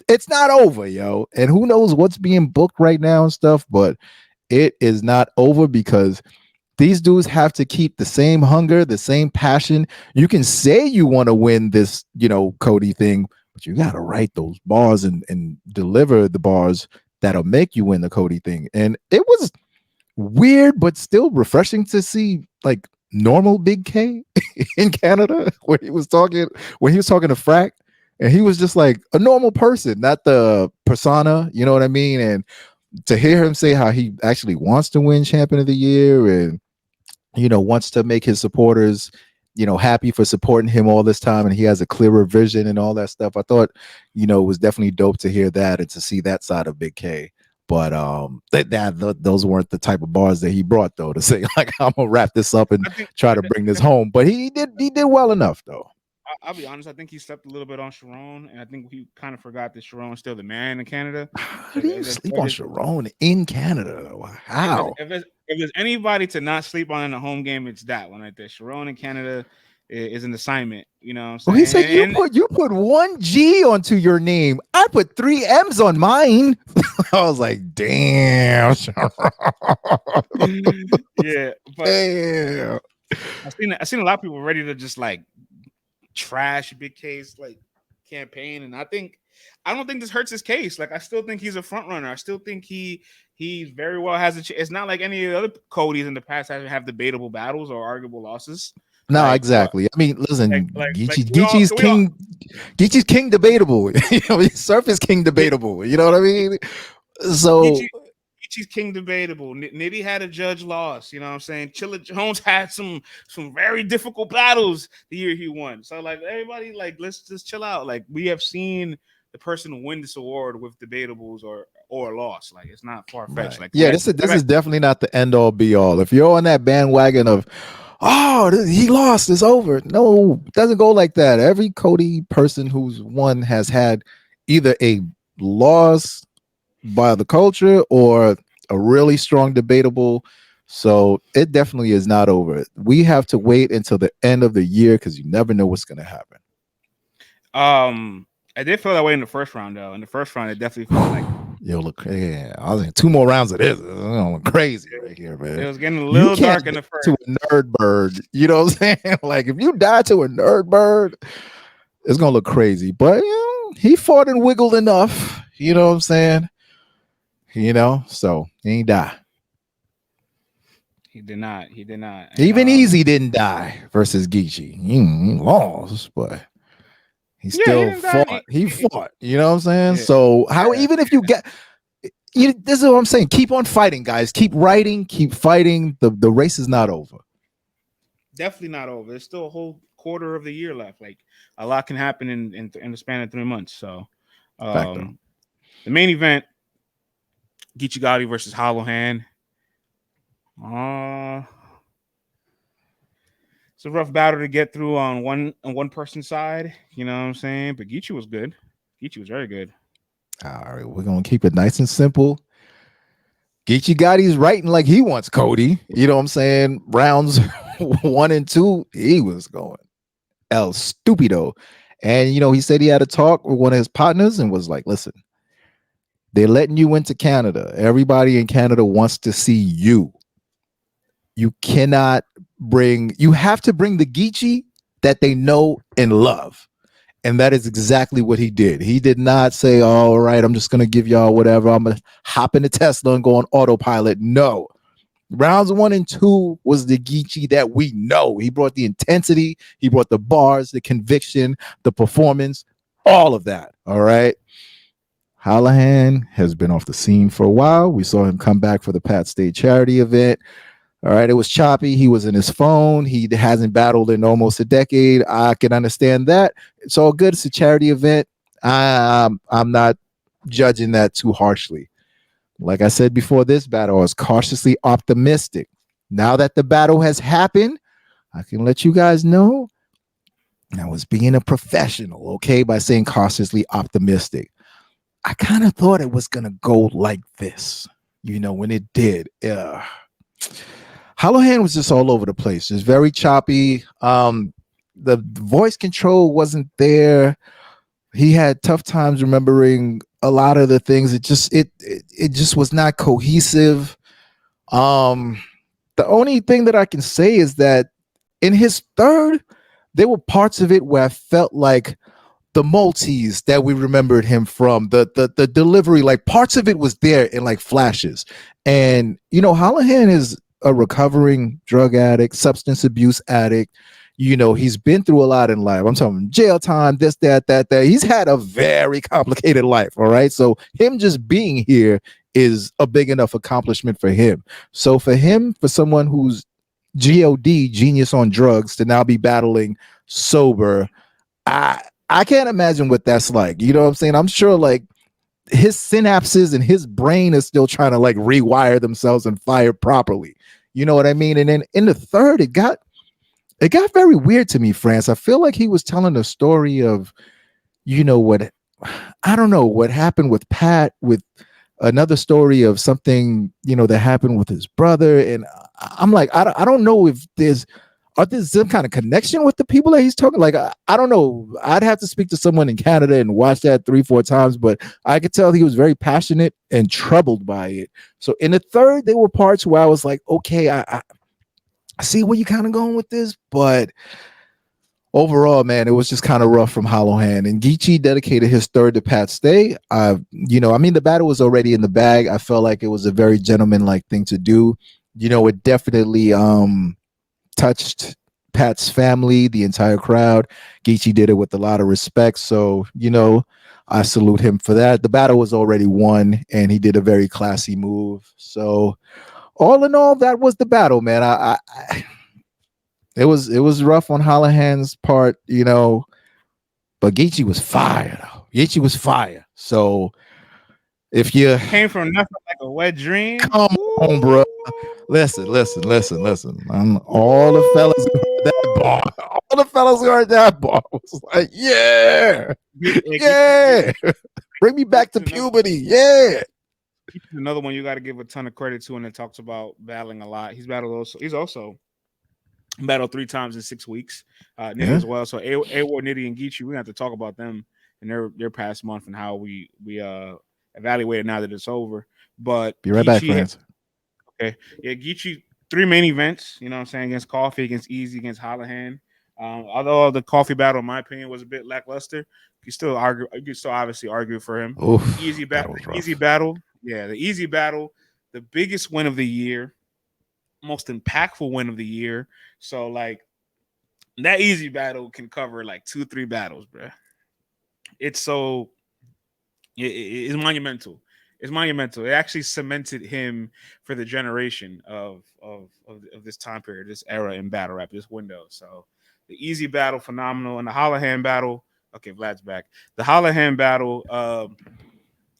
It's not over, yo. And who knows what's being booked right now and stuff, but it is not over because these dudes have to keep the same hunger, the same passion. You can say you want to win this, COTY thing, but you got to write those bars and deliver the bars that'll make you win the COTY thing. And it was weird, but still refreshing to see like normal Big K in Canada when he was talking to Frack. And he was just like a normal person, not the persona, you know what I mean? And to hear him say how he actually wants to win Champion of the Year and, wants to make his supporters, happy for supporting him all this time. And he has a clearer vision and all that stuff. I thought, it was definitely dope to hear that and to see that side of Big K. But those weren't the type of bars that he brought, though, to say, like, I'm going to wrap this up and try to bring this home. But he did well enough, though. I'll be honest. I think he slept a little bit on Charron, and I think he kind of forgot that Charron's still the man in Canada. How do you sleep on Charron in Canada? How? If there's anybody to not sleep on in a home game, it's that one right there. Charron in Canada is an assignment. You know what I'm saying? Well, he said you put one G onto your name. I put 3 M's on mine. I was like, damn. Yeah, but damn. I've seen a lot of people ready to just like trash Big K's like campaign, and I don't think this hurts his case. Like, I still think he's a front runner. I still think he very well has a it's not like any of the other COTYs in the past have debatable battles or arguable losses. No, like, exactly. I mean, listen, Geechi's king debatable. Surface king debatable. You know what I mean? So Geechi's king debatable. Nitty had a judge loss. You know what I'm saying? Chilla Jones had some very difficult battles the year he won. So like, everybody, like, let's just chill out. Like, we have seen the person win this award with debatables or a loss. Like, it's not far fetched. Right. Like, this is definitely not the end all be all. If you're on that bandwagon of, he lost, it's over. No, it doesn't go like that. Every COTY person who's won has had either a loss by the culture or a really strong debatable. So it definitely is not over. We have to wait until the end of the year because you never know what's going to happen. I did feel that way in the first round, though. In the first round, it definitely felt like, I was in 2 more rounds of this. I'm crazy right here, man. It was getting a little dark in the first. To a nerd bird, you know what I'm saying? Like, if you die to a nerd bird, it's gonna look crazy. But he fought and wiggled enough. You know what I'm saying? So he ain't die. He did not. Even Easy didn't die versus Geechi. He lost, but he still fought. He fought. You know what I'm saying? Yeah. So even if you get, this is what I'm saying. Keep on fighting, guys. Keep writing. Keep fighting. The race is not over. Definitely not over. There's still a whole quarter of the year left. Like, a lot can happen in the span of 3 months. So, the main event, Geechi Gotti versus Hollohan. It's a rough battle to get through on one person's side. You know what I'm saying? But Geechi was good. Geechi was very good. All right, we're gonna keep it nice and simple. Geechi Gotti's writing like he wants COTY. You know what I'm saying? Rounds 1 and 2, he was going El Stupido. And he said he had a talk with one of his partners and was like, listen, they're letting you into Canada. Everybody in Canada wants to see you. You have to bring the Geechi that they know and love. And that is exactly what he did. He did not say, all right, I'm just going to give y'all whatever. I'm going to hop in the Tesla and go on autopilot. No. Rounds 1 and 2 was the Geechi that we know. He brought the intensity. He brought the bars, the conviction, the performance, all of that. All right. Hollohan has been off the scene for a while. We saw him come back for the Pat State charity event. All right, it was choppy. He was in his phone. He hasn't battled in almost a decade. I can understand that. It's all good. It's a charity event. I'm not judging that too harshly. Like I said before this battle, I was cautiously optimistic. Now that the battle has happened, I can let you guys know I was being a professional, okay, by saying cautiously optimistic. I kind of thought it was going to go like this, when it did. Hollohan was just all over the place. It was very choppy. The voice control wasn't there. He had tough times remembering a lot of the things. It just was not cohesive. The only thing that I can say is that in his third, there were parts of it where I felt like the multis that we remembered him from, the delivery, like parts of it was there in like flashes. And Hollohan is a recovering drug addict, substance abuse addict. He's been through a lot in life. I'm talking jail time, this, that. He's had a very complicated life. All right. So him just being here is a big enough accomplishment for him. So for someone who's God, genius on drugs, to now be battling sober, I can't imagine what that's like. You know what I'm saying? I'm sure like his synapses and his brain is still trying to like rewire themselves and fire properly. You know what I mean? And then in the third, it got very weird to me, France. I feel like he was telling a story of, what, I don't know, what happened with Pat, with another story of something, that happened with his brother. And I'm like, I don't know if there's some kind of connection with the people that he's talking. Like, I don't know. I'd have to speak to someone in Canada and watch that 3-4 times, but I could tell he was very passionate and troubled by it. So in the third, there were parts where I was like, okay, I see where you're kind of going with this, but overall, man, it was just kind of rough from Hollohan. And Geechi dedicated his third to Pat Stay. The battle was already in the bag. I felt like it was a very gentleman-like thing to do. It definitely touched Pat's family, the entire crowd. Geechi did it with a lot of respect. So, I salute him for that. The battle was already won, and he did a very classy move. So, all in all, that was the battle, man. It was rough on Hollohan's part, but Geechi was fire. Geechi was fire. So if you came from nothing like a wet dream, come on, bro. Listen. All the fellas who heard that bar. All the fellas who heard that bar was like, yeah. Bring me back to puberty. Yeah. Another one you got to give a ton of credit to, and it talks about battling a lot. He's also battled 3 times in 6 weeks, Nitty as well. So A.Ward, Nitty, and Geechi, we have to talk about them in their past month and how we evaluate it now that it's over. But be right back, friends. Okay, yeah, Geechi 3 main events. You know what I'm saying, against Coffee, against Easy, against Hollohan. Although the Coffee battle, in my opinion, was a bit lackluster, you still obviously argue for him. Oof, easy battle. Yeah, the easy battle, the biggest win of the year, most impactful win of the year. So like that easy battle can cover like 2-3 battles, bro. It's monumental. It's monumental. It actually cemented him for the generation of this time period, this era in battle rap, this window. So the easy battle, phenomenal, and the Hollohan battle. Okay, Vlad's back. The Hollohan battle.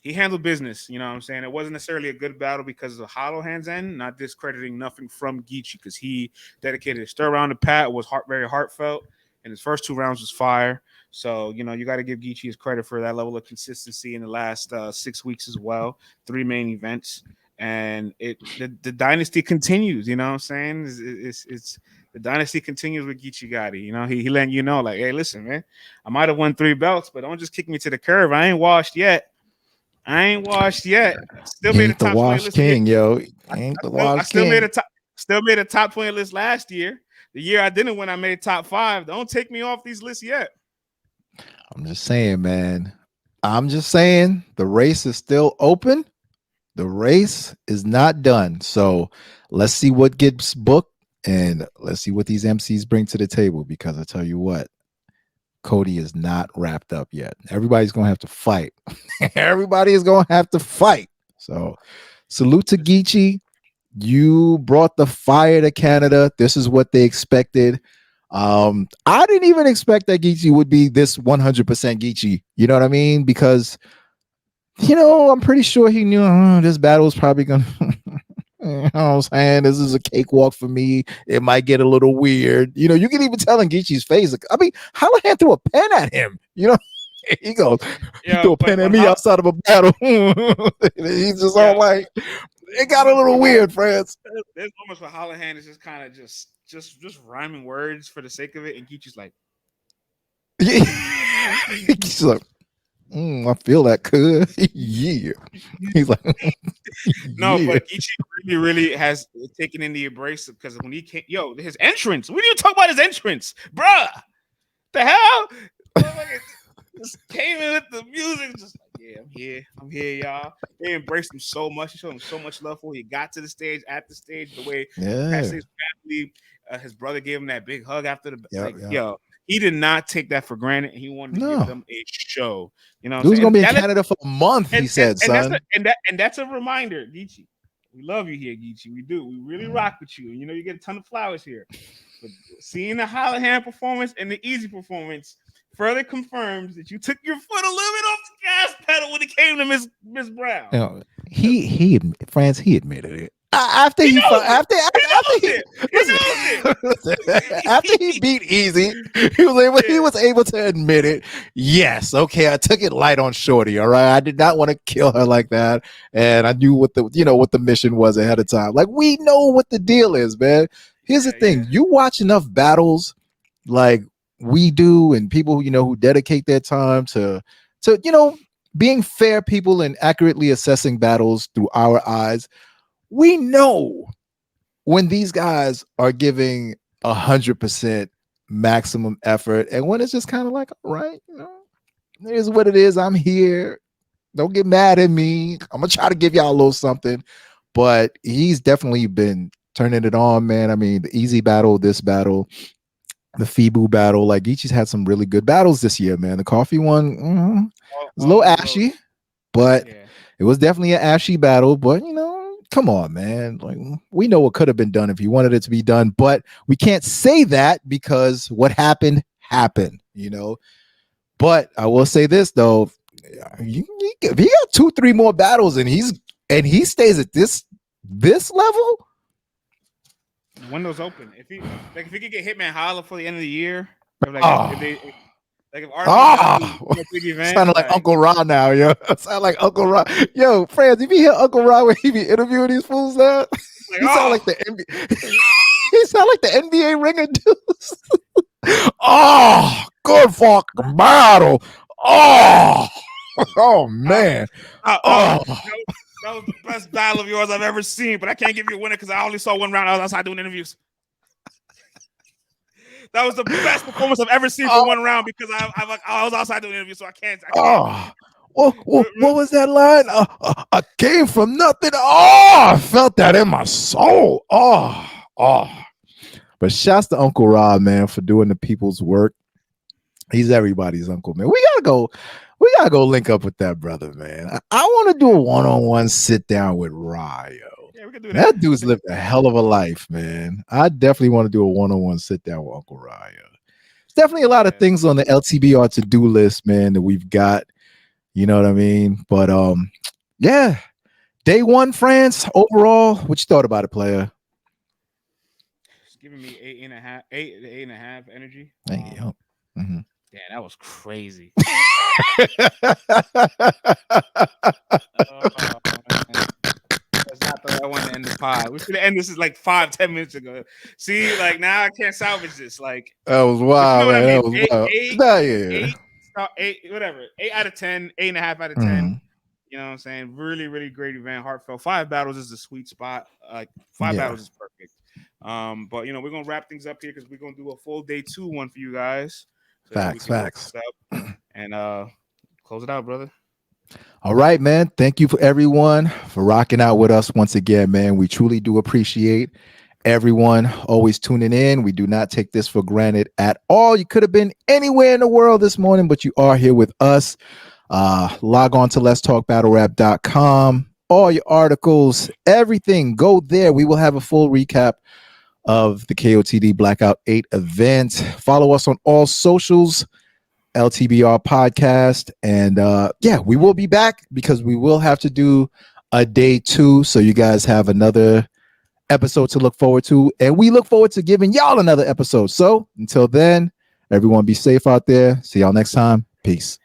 He handled business, you know what I'm saying? It wasn't necessarily a good battle because of Hollohan's end, not discrediting nothing from Geechi, because he dedicated his third round to Pat, was very heartfelt, and his first 2 rounds was fire. So, you got to give Geechi his credit for that level of consistency in the last 6 weeks as well. 3 main events. And the dynasty continues, you know what I'm saying? It's the dynasty continues with Geechi Gotti. He letting you know, like, hey, listen, man, I might have won 3 belts, but don't just kick me to the curb. I ain't washed yet. Still made a top 20 list. King, yo. Ain't the wash king. Still made a top 20 list last year. The year I didn't win, I made top 5. Don't take me off these lists yet. I'm just saying, man. I'm just saying the race is still open. The race is not done. So let's see what gets booked, and let's see what these MCs bring to the table, because I tell you what, COTY is not wrapped up yet. Everybody's going to have to fight. Everybody is going to have to fight. So salute to Geechi. You brought the fire to Canada. This is what they expected. I didn't even expect that Geechi would be this 100% Geechi. You know what I mean? Because I'm pretty sure he knew this battle was probably gonna. You know what I'm saying? This is a cakewalk for me. It might get a little weird. You can even tell in Geechi's face. I mean, Hollohan threw a pen at him. He goes, "You Yeah, threw a pen at me outside of a battle." He's just all like, it got a little weird, friends. There's moments where Hollohan is just kind of just rhyming words for the sake of it, and Geechi's like, He's like, I feel that, cuz. Yeah. He's like, no, yeah. but Geechi really has taken in the embrace because when he came, his entrance. We didn't talk about his entrance, bruh. The hell? Just came in with the music, just like, yeah, I'm here, y'all. They embraced him so much. He showed him so much love for. He got to the stage, at the stage, the way past his family, his brother gave him that big hug after the he did not take that for granted. He wanted to give them a show. You know, he was gonna be in Canada for a month. He said, son, that's a reminder, Geechi. We love you here, Geechi. We do. We really rock with you. You get a ton of flowers here. But seeing the Hollohan performance and the Easy performance further confirms that you took your foot a little bit off the gas pedal when it came to Miss Brown. He admitted it. After he beat Easy, he was able to admit it. Yes, okay, I took it light on Shorty. All right, I did not want to kill her like that, and I knew what the mission was ahead of time. Like, we know what the deal is, man. Here's the thing: you watch enough battles, like we do, and people who dedicate their time to being fair people and accurately assessing battles through our eyes. We know when these guys are giving 100% maximum effort, and when it's just kind of like, all right, here's what it is. I'm here. Don't get mad at me. I'm gonna try to give y'all a little something. But he's definitely been turning it on, man. I mean, the Easy battle, this battle, the Fibu battle, like Geechi's had some really good battles this year, man. The Coffee one was a little ashy, but it was definitely an ashy battle. But come on, man. Like, we know what could have been done if you wanted it to be done, but we can't say that because what happened. But I will say this though, if he got 2-3 more battles and he stays at this level, the window's open. If he could get Hitman Holla for the end of the year, if Arsenal sounded like Uncle Ra now, yo. Sound like Uncle Ra. Yo, friends, if you hear Uncle Ra when he be interviewing these fools now, he sound like the NBA. He sound like the NBA ringer dudes. Good fucking battle. Man. That was the best battle of yours I've ever seen, but I can't give you a winner because I only saw one round. I was outside doing interviews. That was the best performance I've ever seen for one round because I was outside doing interviews, so I can't. What was that line? I came from nothing. I felt that in my soul. But shouts to Uncle Rob, man, for doing the people's work. He's everybody's uncle, man. We gotta go link up with that brother, man. I want to do a one-on-one sit down with Ra, yo. Yeah, we can do that. That dude's lived a hell of a life, man. I definitely want to do a one-on-one sit down with Uncle Ra, yo. There's definitely a lot of things on the LTBR to-do list, man, that we've got. You know what I mean? But yeah. Day one, France, overall, what you thought about it, player? It's giving me 8.5 energy. Mm-hmm. Yeah, that was crazy. That's not the way I want to end the pod. We should have ended this like 5-10 minutes ago. See, like now I can't salvage this. Like that was wild, man. That was wild. 8 out of 10, 8.5 out of 10. Mm-hmm. You know what I'm saying? Really, really great event. Heartfelt. 5 battles is the sweet spot. Like 5 battles is perfect. But we're gonna wrap things up here because we're gonna do a full day 2 one for you guys. So facts. And close it out, brother. All right, man. Thank you for everyone for rocking out with us once again, man. We truly do appreciate everyone always tuning in. We do not take this for granted at all. You could have been anywhere in the world this morning, but you are here with us. Log on to letstalkbattlerap.com. All your articles, everything, go there. We will have a full recap of the KOTD Blackout 8 event. Follow us on all socials LTBR podcast. And yeah, we will be back because we will have to do a day 2. So you guys have another episode to look forward to. And we look forward to giving y'all another episode. So until then, everyone be safe out there. See y'all next time. Peace.